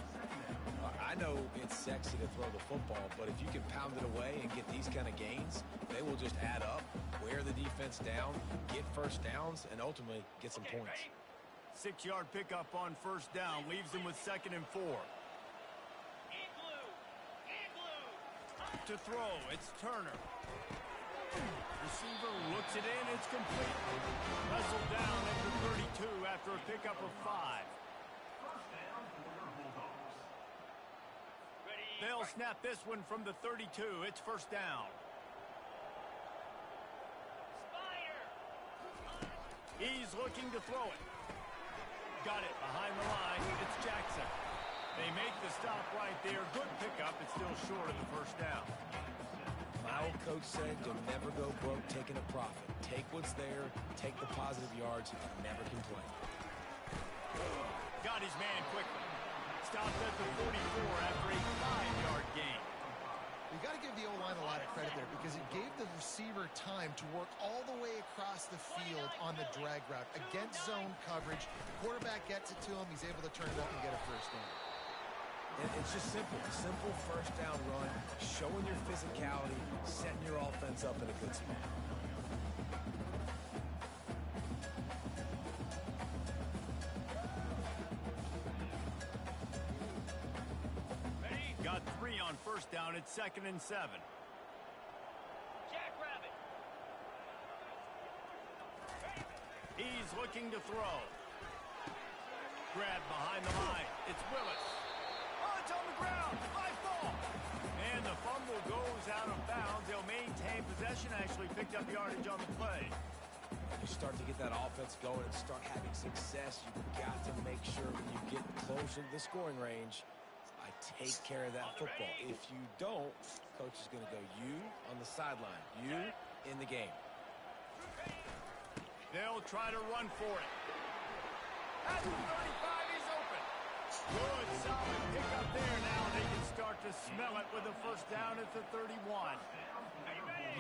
I know it's sexy to throw the football, but if you can pound it away and get these kind of gains, they will just add up, wear the defense down, get first downs, and ultimately get some points. 6-yard pickup on first down leaves them with 2nd and 4. To throw, it's Turner. Receiver looks it in, it's complete. Wrestled down at the 32 after a pickup of 5. They'll snap this one from the 32. It's first down. He's looking to throw it. Got it behind the line. It's Jackson. They make the stop right there. Good pickup. It's still short of the first down. My old coach said you'll never go broke taking a profit. Take what's there, take the positive yards, and never complain. Got his man quickly. Stopped at the 44 after a 5-yard gain. You got to give the O-line a lot of credit there because it gave the receiver time to work all the way across the field on the drag route against zone coverage. Quarterback gets it to him. He's able to turn it up and get a first down. And it's just simple. Simple first down run, showing your physicality, setting your offense up in a good spot. Got 3 on first down. It's 2nd and 7. Jackrabbit. He's looking to throw. Grab behind the line. It's Willis. Oh, it's on the ground. High ball. And the fumble goes out of bounds. They'll maintain possession. Actually picked up yardage on the play. You start to get that offense going and start having success. You've got to make sure when you get closer to the scoring range, take care of that football. If you don't, coach is going to go you on the sideline, you in the game. They'll try to run for it. At the 35, he's open. Good, solid pickup there. Now they can start to smell it with a first down at the 31.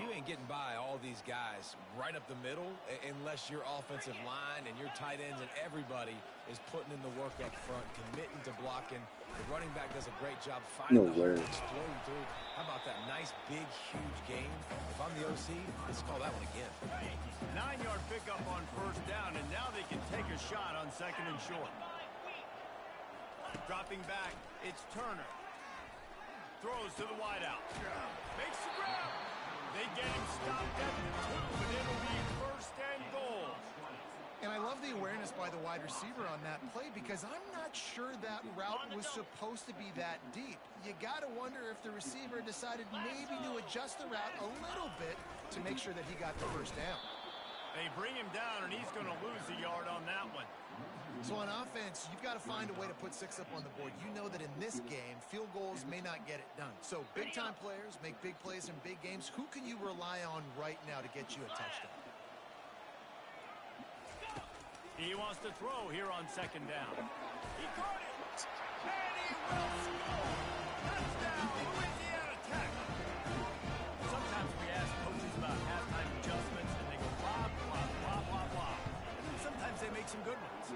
You ain't getting by all these guys right up the middle unless your offensive line and your tight ends and everybody is putting in the work up front, committing to blocking. The running back does a great job finding the hole, exploding through. How about that nice, big, huge game? If I'm the OC, let's call that one again. 9-yard pickup on first down, and now they can take a shot on 2nd and short. Dropping back, it's Turner. Throws to the wideout. Makes the grab. They get him stopped at the 2, but it'll be first and goal. And I love the awareness by the wide receiver on that play because I'm not sure that route was supposed to be that deep. You got to wonder if the receiver decided maybe to adjust the route a little bit to make sure that he got the first down. They bring him down, and he's going to lose a yard on that one. So on offense, you've got to find a way to put 6 up on the board. You know that in this game, field goals may not get it done. So big-time players make big plays in big games. Who can you rely on right now to get you a touchdown? He wants to throw here on 2nd down. He caught it, and he will score. Touchdown, Louisiana Tech. Sometimes we ask coaches about halftime adjustments, and they go blah, blah, blah, blah, blah. And then sometimes they make some good ones.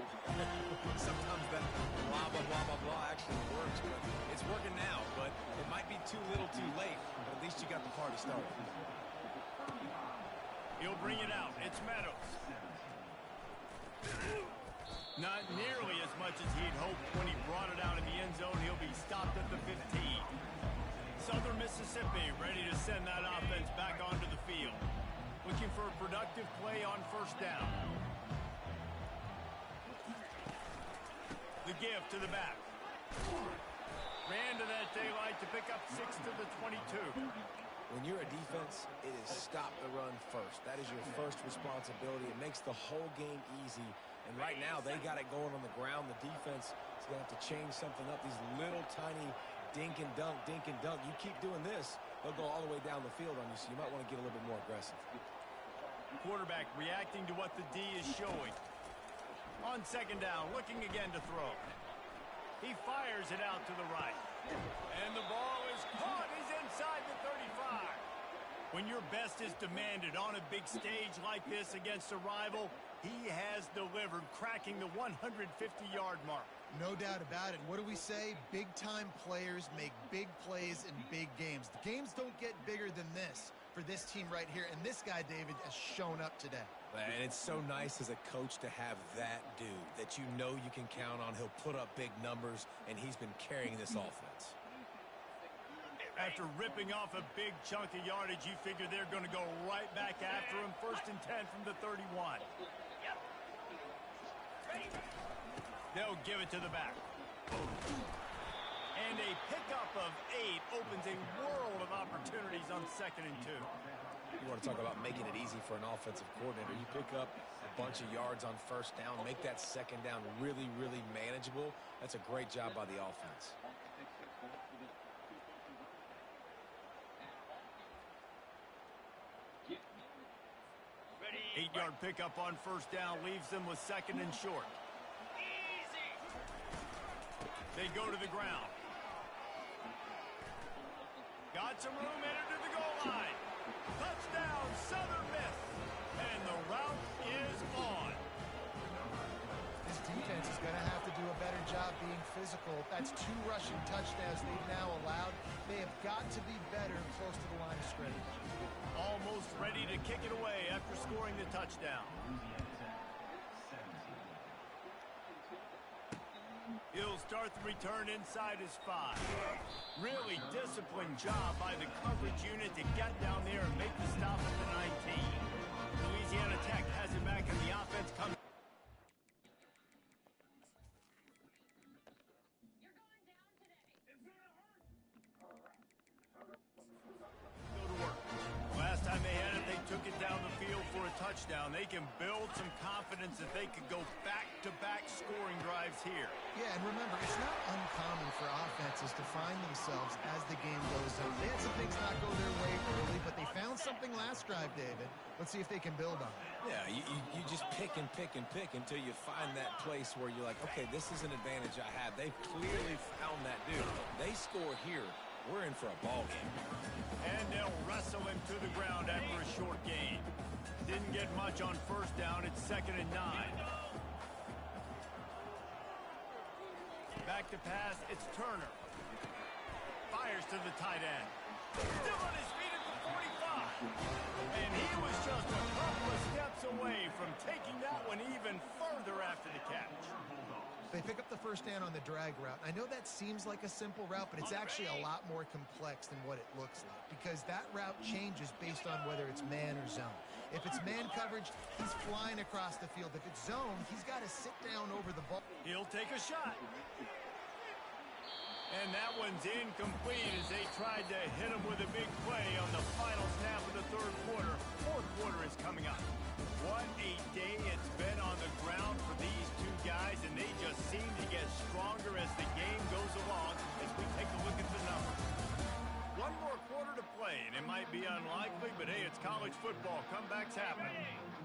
Sometimes that blah, blah, blah, blah, blah actually works, but it's working now. But it might be too little too late, but at least you got the party started. He'll bring it out. It's Meadows. Not nearly as much as he'd hoped when he brought it out in the end zone. He'll be stopped at the 15. Southern Mississippi ready to send that offense back onto the field. Looking for a productive play on first down. The give to the back. Ran to that daylight to pick up 6 to the 22. When you're a defense, it is stop the run first. That is your first responsibility. It makes the whole game easy. And right now, they got it going on the ground. The defense is going to have to change something up. These little tiny dink and dunk, dink and dunk. You keep doing this, they'll go all the way down the field on you, so you might want to get a little bit more aggressive. Quarterback reacting to what the D is showing. On second down, looking again to throw. He fires it out to the right. And the ball is caught. He's inside the 35. When your best is demanded on a big stage like this against a rival, he has delivered, cracking the 150-yard mark. No doubt about it. What do we say? Big-time players make big plays in big games. The games don't get bigger than this for this team right here, and this guy, David, has shown up today. And it's so nice as a coach to have that dude that you know you can count on. He'll put up big numbers, and he's been carrying this offense. After ripping off a big chunk of yardage, you figure they're going to go right back after him. 1st and 10 from the 31. They'll give it to the back. And a pickup of 8 opens a world of opportunities on 2nd and 2. You want to talk about making it easy for an offensive coordinator. You pick up a bunch of yards on first down, make that second down really, really manageable. That's a great job by the offense. Ready. 8-yard pickup on first down leaves them with 2nd and short. They go to the ground. Got some room, entered to the goal line. Touchdown, Southern Miss. And the route is on. This defense is going to have to do a better job being physical. That's 2 rushing touchdowns they've now allowed. They have got to be better close to the line of scrimmage. Almost ready to kick it away after scoring the touchdown. He'll start the return inside his 5. Really disciplined job by the coverage unit to get down there and make the stop at the 19. Louisiana Tech has it back and the offense comes. Go to work. Last time they had it, they took it down the field for a touchdown. They can build some confidence that they could go back-to-back scoring drives here. Yeah, and remember, it's not uncommon for offenses to find themselves as the game goes on. They had some things not go their way early, but they found something last drive, David. Let's see if they can build on it. Yeah, you just pick and pick and pick until you find that place where you're like, okay, this is an advantage I have. They've clearly found that dude. They score here, we're in for a ball game. And they'll wrestle him to the ground after a short gain. Didn't get much on first down. It's 2nd and 9. Back to pass. It's Turner. Fires to the tight end. Still on his feet at the 45. And he was just a couple of steps away from taking that one even further after the catch. They pick up the first down on the drag route. I know that seems like a simple route, but it's actually a lot more complex than what it looks like because that route changes based on whether it's man or zone. If it's man coverage, he's flying across the field. If it's zone, he's got to sit down over the ball. He'll take a shot. And that one's incomplete as they tried to hit him with a big play on the final snap of the 3rd quarter. 4th quarter is coming up. What a day it's been on the ground for these 2 guys, and they just seem to get stronger as the game goes along as we take a look at the numbers. 1 more quarter to play, and it might be unlikely, but hey, it's college football. Comebacks happen.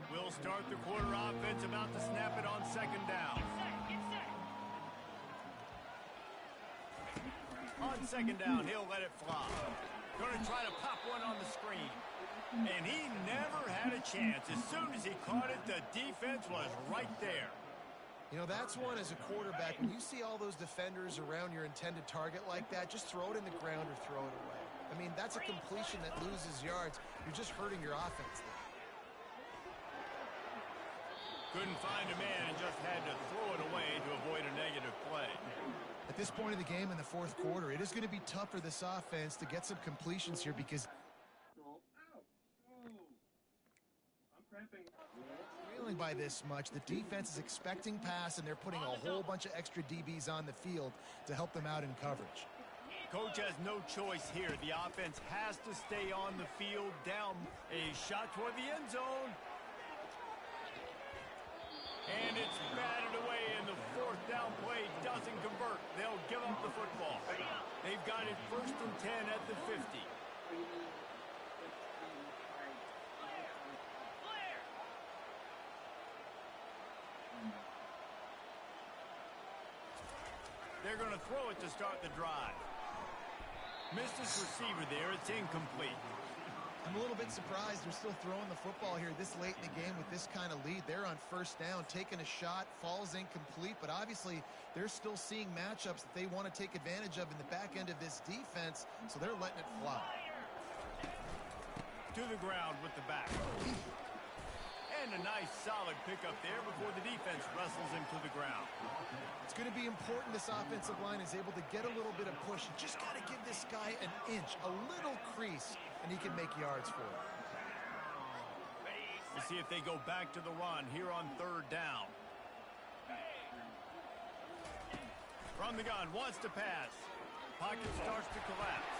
We'll start the quarter offense about to snap it on 2nd down. On 2nd down, he'll let it fly. Going to try to pop one on the screen. And he never had a chance. As soon as he caught it, the defense was right there. You know, that's one as a quarterback. When you see all those defenders around your intended target like that, just throw it in the ground or throw it away. I mean, that's a completion that loses yards. You're just hurting your offense there. Couldn't find a man and just had to throw it away to avoid a negative play. At this point of the game in the fourth quarter, it is going to be tough for this offense to get some completions here because trailing by this much, the defense is expecting pass, and they're putting a whole bunch of extra DBs on the field to help them out in coverage. Coach has no choice here. The offense has to stay on the field. Down a shot toward the end zone. And it's batted away, and the fourth down play doesn't convert. They'll give up the football. They've got it 1st and 10 at the 50. They're going to throw it to start the drive. Missed his receiver there. It's incomplete. I'm a little bit surprised they're still throwing the football here this late in the game with this kind of lead. They're on 1st down, taking a shot, falls incomplete, but obviously they're still seeing matchups that they want to take advantage of in the back end of this defense, so they're letting it fly. To the ground with the back. And a nice solid pickup there before the defense wrestles him to the ground. It's going to be important this offensive line is able to get a little bit of push. You just got to give this guy an inch, a little crease, and he can make yards for it. We'll see if they go back to the run here on 3rd down. From the gun, wants to pass. Pocket starts to collapse.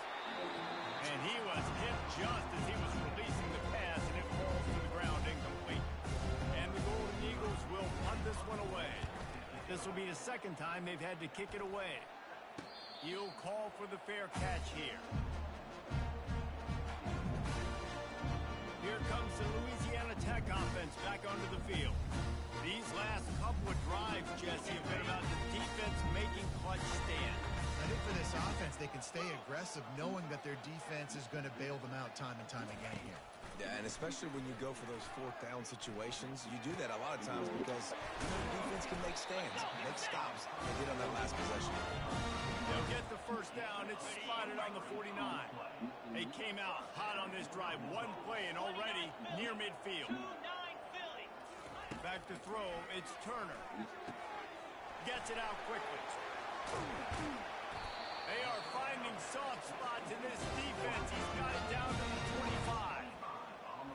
And he was hit just as he was releasing the pass, and it falls to the ground incomplete. And the Golden Eagles will punt this one away. This will be the 2nd time they've had to kick it away. He'll call for the fair catch here. Here comes the Louisiana Tech offense back onto the field. These last couple of drives, Jesse, have been about the defense making clutch stands. I think for this offense, they can stay aggressive knowing that their defense is going to bail them out time and time again here. Yeah, and especially when you go for those 4th down situations, you do that a lot of times because the defense can make stands, make stops, and get on that last possession. They'll get the 1st down. It's spotted on the 49. They came out hot on this drive. One play and already near midfield. Back to throw. It's Turner. Gets it out quickly. They are finding soft spots in this defense. He's got it down to the 25.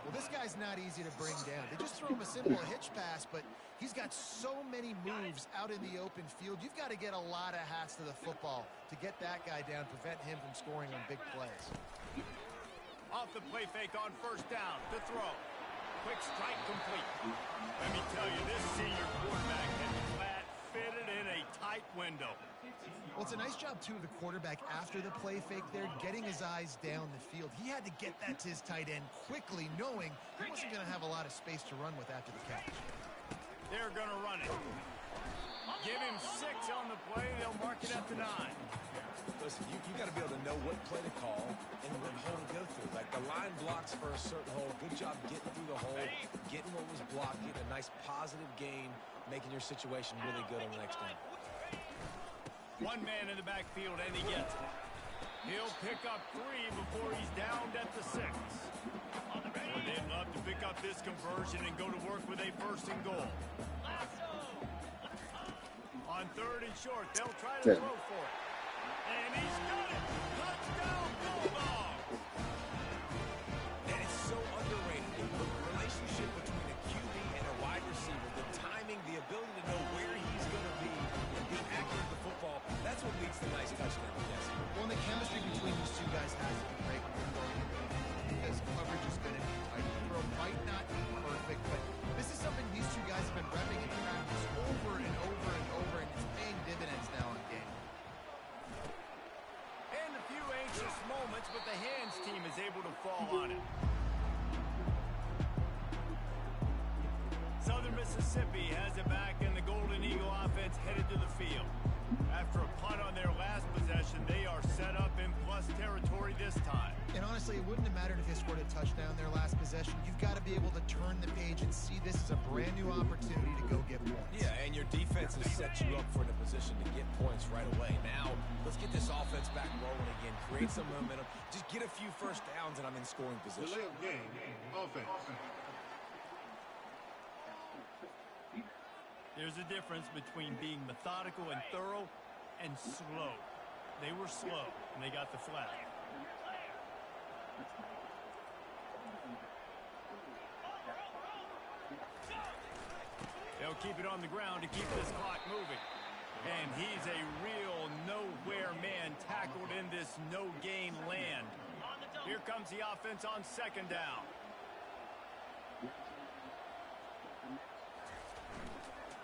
Well, this guy's not easy to bring down. They just throw him a simple hitch pass, but he's got so many moves out in the open field. You've got to get a lot of hats to the football to get that guy down, prevent him from scoring on big plays. Off the play fake on 1st down to throw. Quick strike complete. Let me tell you, this senior quarterback had the flat fitted in a tight window. Well, it's a nice job, too, of the quarterback after the play fake there, getting his eyes down the field. He had to get that to his tight end quickly, knowing he wasn't going to have a lot of space to run with after the catch. They're going to run it. Give him 6 on the play. They'll mark it at the 9. Listen, you got to be able to know what play to call and what hole to go through. Like the line blocks for a certain hole. Good job getting through the hole, getting what was blocked, getting a nice positive gain, making your situation really good on the next game. One man in the backfield, and he gets it. He'll pick up 3 before he's downed at the 6. They'd love to pick up this conversion and go to work with a 1st and goal. On 3rd and short, they'll try to throw for it. And he's got it! Touchdown, Bulldogs! And it's so underrated. The relationship between a QB and a wide receiver, the timing, the ability to know where he's going to be and be accurate with the football, that's what leads to nice touchdowns, yes. Well, and the chemistry between these two guys has to be great when you're going into it because coverage is going to be tight. The throw might not be perfect, but this is something these two guys have been repping in practice over and over and over, and it's paying dividends now in game. And a few anxious moments, but the hands team is able to fall on it. Southern Mississippi has it back, and the Golden Eagle offense headed to the field. After a punt on their last possession, they are set up in plus territory this time. And honestly, it wouldn't have mattered if they scored a touchdown their last possession. You've got to be able to turn the page and see this as a brand new opportunity to go get points. Yeah, and your defense has set you up for the position to get points right away. Now, let's get this offense back rolling again, create some momentum, just get a few 1st downs, and I'm in scoring position. Delay of game, offense. There's a difference between being methodical and thorough and slow. They were slow, and they got the flag. They'll keep it on the ground to keep this clock moving. And he's a real nowhere man tackled in this no-gain land. Here comes the offense on second down.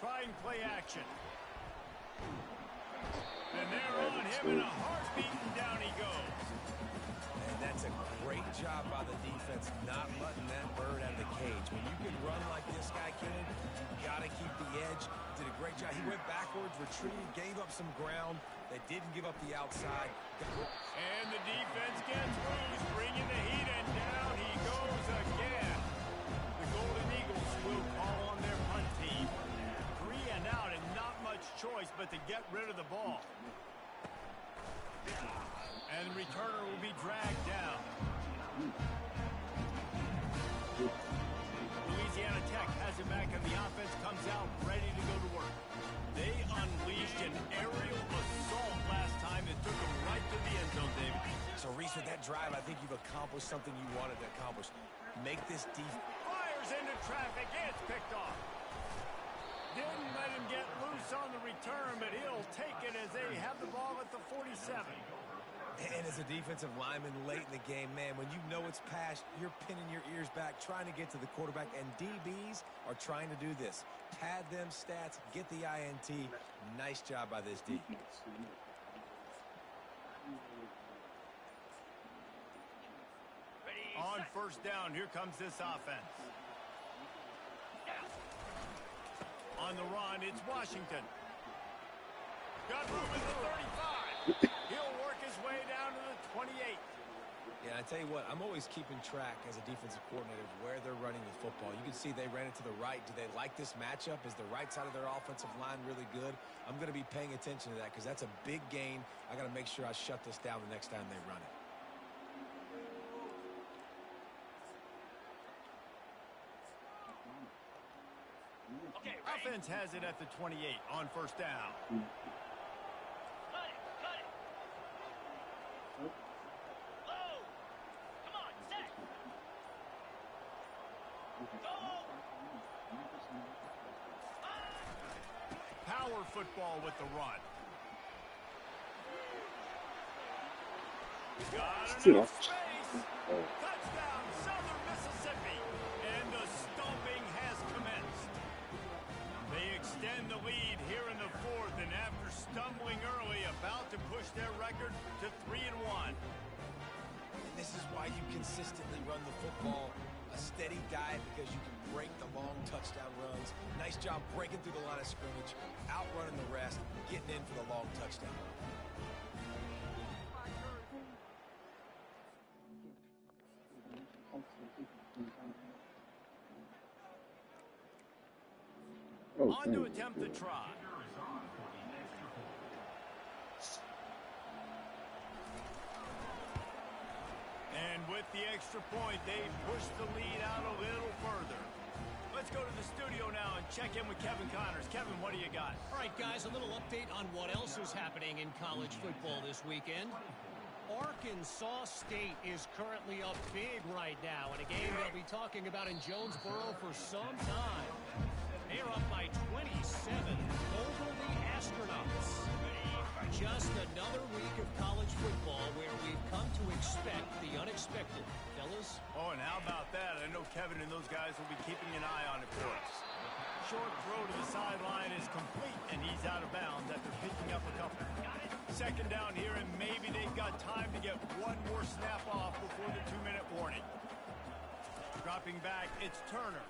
Trying play action. And they're on him in a heartbeat, and down he goes. And that's a great job by the defense, not letting that bird out of the cage. When you can run like this guy can, you got to keep the edge. Did a great job. He went backwards, retreated, gave up some ground. They didn't give up the outside. And the defense gets loose, bringing the heat, and down he goes again. The Golden Eagles will call on their punt team. 3 and out, and not much choice but to get rid of the ball. And the returner will be dragged down. Louisiana Tech has it back, and the offense comes out ready to go to work. They unleashed an aerial assault last time that took them right to the end zone, David. So, Reese, with that drive, I think you've accomplished something you wanted to accomplish. Make this defense. Fires into traffic. It's picked off. Didn't let him get loose on the return, but he'll take it as they have the ball at the 47. And as a defensive lineman late in the game, man, when you know it's passed, you're pinning your ears back, trying to get to the quarterback, and DBs are trying to do this. Pad them stats, get the INT. Nice job by this D. On first down, here comes this offense. On the run, it's Washington. Got room at the 35. He'll work his way down to the 28. Yeah, I tell you what, I'm always keeping track as a defensive coordinator of where they're running the football. You can see they ran it to the right. Do they like this matchup? Is the right side of their offensive line really good? I'm going to be paying attention to that because that's a big gain. I got to make sure I shut this down the next time they run it. Okay, offense has it at the 28 on first down. Power football with the run. Got enough space. Touchdown, Southern Mississippi. And the stomping has commenced. They extend the lead here in the fourth, and after stumbling early, about to push their record to 3-1. And this is why you consistently run the football. A steady diet because you can break the long touchdown runs. Nice job breaking through the line of scrimmage, outrunning the rest, getting in for the long touchdown. On to attempt the try. And with the extra point, they push the lead out a little further. Let's go to the studio now and check in with Kevin Connors. Kevin, what do you got? All right, guys, a little update on what else is happening in college football this weekend. Arkansas State is currently up big right now in a game they'll be talking about in Jonesboro for some time. They're up by 27 over the Astronauts. Just another week of college football where we've come to expect the unexpected. Fellas? Oh, and how about that? I know Kevin and those guys will be keeping an eye on it for us. Short throw to the sideline is complete, and he's out of bounds after picking up a couple. Second down here, and maybe they've got time to get one more snap off before the 2-minute warning. Dropping back, it's Turner.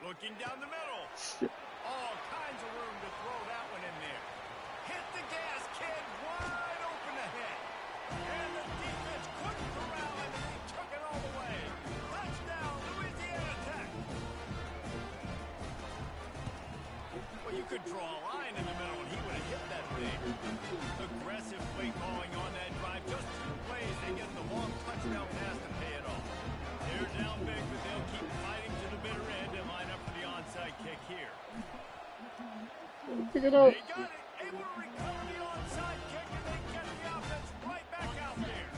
Looking down the middle. All kinds of room to throw that one in there. Hit the gas, kid. Wide open ahead. And the defense couldn't corral it, and they took it all the way. Touchdown, Louisiana Tech. Well, you could draw a line in the middle, and he would have hit that thing. Aggressive play calling on that drive. Just 2 plays, they get the long touchdown pass to pay it off. They're down big, but they'll keep fighting to the bitter end and line up for the onside kick here. Pick it up. They got it. Able to recover the onside kick, and they get the offense right back out there.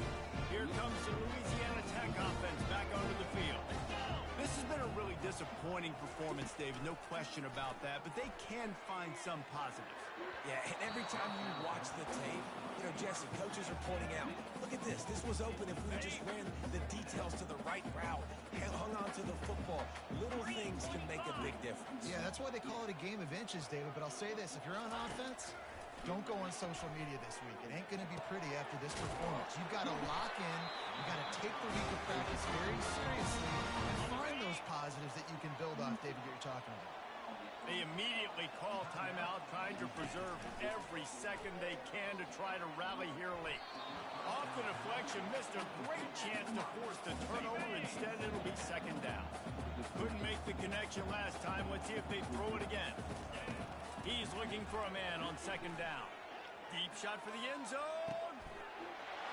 Here comes the Louisiana Tech offense back onto the field. This has been a really disappointing performance, David. No question about that, but they can find some positives. Yeah, and every time you watch the tape, Jesse, coaches are pointing out, look at this. This was open if we just ran the details to the right route, hung on to the football. Little things can make a big difference. Yeah, that's why they call it a game of inches, David. But I'll say this, if you're on offense, don't go on social media this week. It ain't going to be pretty after this performance. You've got to lock in. You've got to take the week of practice very seriously and find those positives that you can build off, David, that you're talking about. They immediately call timeout, trying to preserve every second they can to try to rally here late. Off the deflection, missed a great chance to force the turnover. Instead, it'll be second down. Couldn't make the connection last time. Let's see if they throw it again. He's looking for a man on second down. Deep shot for the end zone.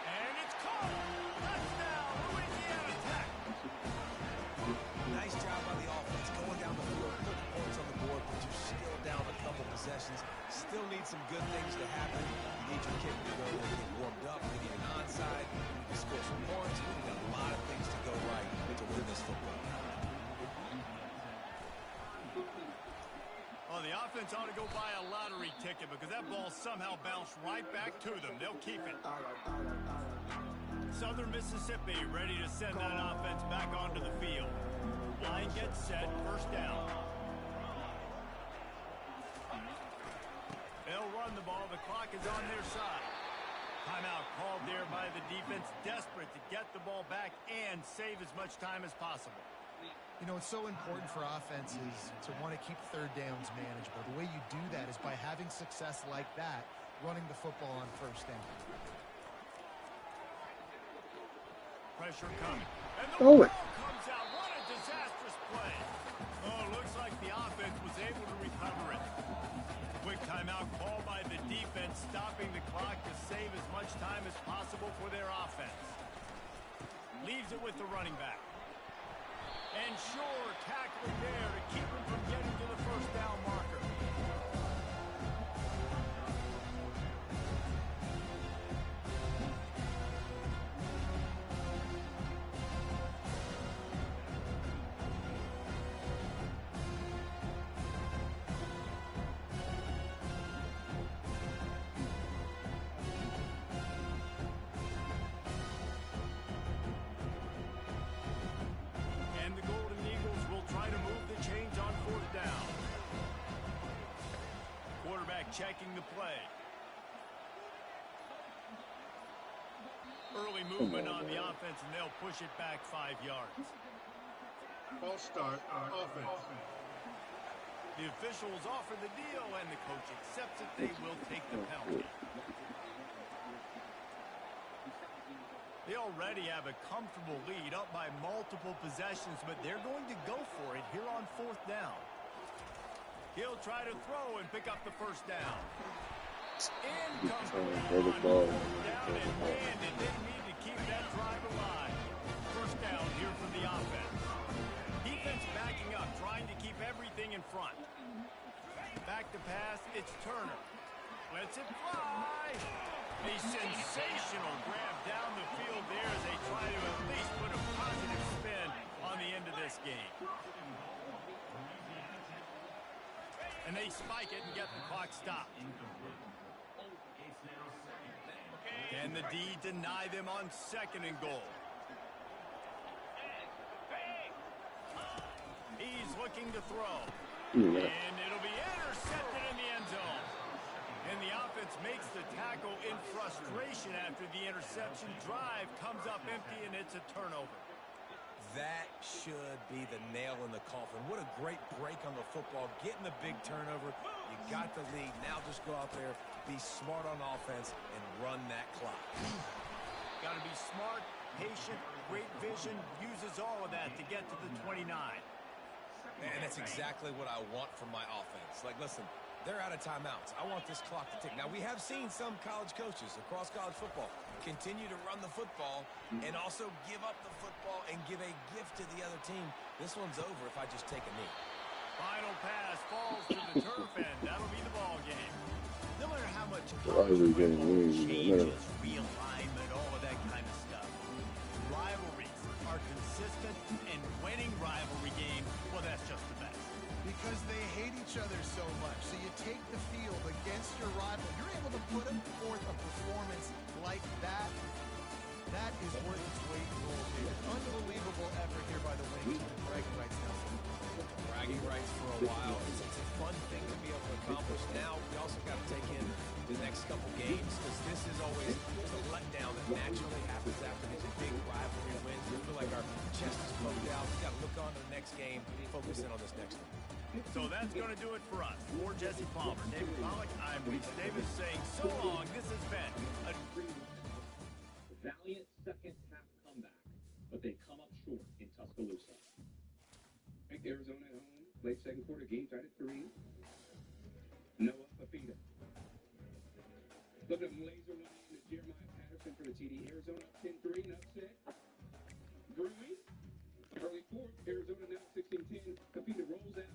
And it's caught. Touchdown, Louisiana Tech. Nice job by the offense going down the field, putting points on the board, but you're still down a couple possessions. Still need some good things to happen. You need your kicker to go there and get warmed up. You need an onside. You need to score some points. You need a lot of things to go right to win this football. Oh, the offense ought to go buy a lottery ticket because that ball somehow bounced right back to them. They'll keep it. Southern Mississippi ready to send that offense back onto the field. Line gets set, first down. They'll run the ball. The clock is on their side. Timeout called there by the defense, desperate to get the ball back and save as much time as possible. It's so important for offenses to want to keep third downs manageable. The way you do that is by having success like that, running the football on first down. Pressure coming. And the ball comes out. What a disastrous play. Oh, looks like the offense was able to recover it. Quick timeout called by the defense, stopping the clock to save as much time as possible for their offense. Leaves it with the running back. And sure, tackling there to keep him from getting to the first down marker. Checking the play. Early movement on the offense, and they'll push it back 5 yards. False start on offense. The officials offer the deal, and the coach accepts it. They will take the penalty. They already have a comfortable lead, up by multiple possessions, but they're going to go for it here on fourth down. He'll try to throw and pick up the first down. Incomplete on down and landed. They need to keep that drive alive. First down here from the offense. Defense backing up, trying to keep everything in front. Back to pass, it's Turner. Lets it fly. A sensational grab down the field there as they try to at least put a positive spin on the end of this game. And they spike it and get the clock stopped. Can the D deny them on second and goal? He's looking to throw. And it'll be intercepted in the end zone. And the offense makes the tackle in frustration after the interception. Drive comes up empty, and it's a turnover. That should be the nail in the coffin. What a great break on the football. Getting the big turnover. You got the lead. Now just go out there, be smart on offense, and run that clock. Got to be smart, patient, great vision. Uses all of that to get to the 29. Man, that's exactly what I want from my offense. Like, listen, they're out of timeouts. I want this clock to tick. Now, we have seen some college coaches across college football continue to run the football and also give up the football and give a gift to the other team. This one's over if I just take a knee. Final pass falls to the turf, and that'll be the ball game. rivalry game wins, no matter. Changes, realignment, all of that kind of stuff. Rivalries are consistent, and winning rivalry games, well, that's just the best. Because they hate each other so much. So you take the field against your rival. You're able to put forth a performance like that. That is worth its weight in gold, David. Unbelievable effort here by the winning team. Bragging rights, Nelson. Bragging rights for a while. It's a fun thing to be able to accomplish. Now we also got to take in the next couple games, because this is always a letdown that naturally happens after these big rivalry wins. We feel like our chest is puffed out. We got to look on to the next game, focus in on this next one. So that's going to do it for us. For Jesse Palmer, David Pollack, I'm Reese Davis saying so long. This has been a valiant second half comeback, but they come up short in Tuscaloosa. Picked Arizona at home, late second quarter, game tied at 3. Noah Papita. Look at him laser one in to Jeremiah Patterson for the TD. Arizona up 10-3, an upset. Brewing. Early fourth, Arizona now 16-10. Papita rolls out.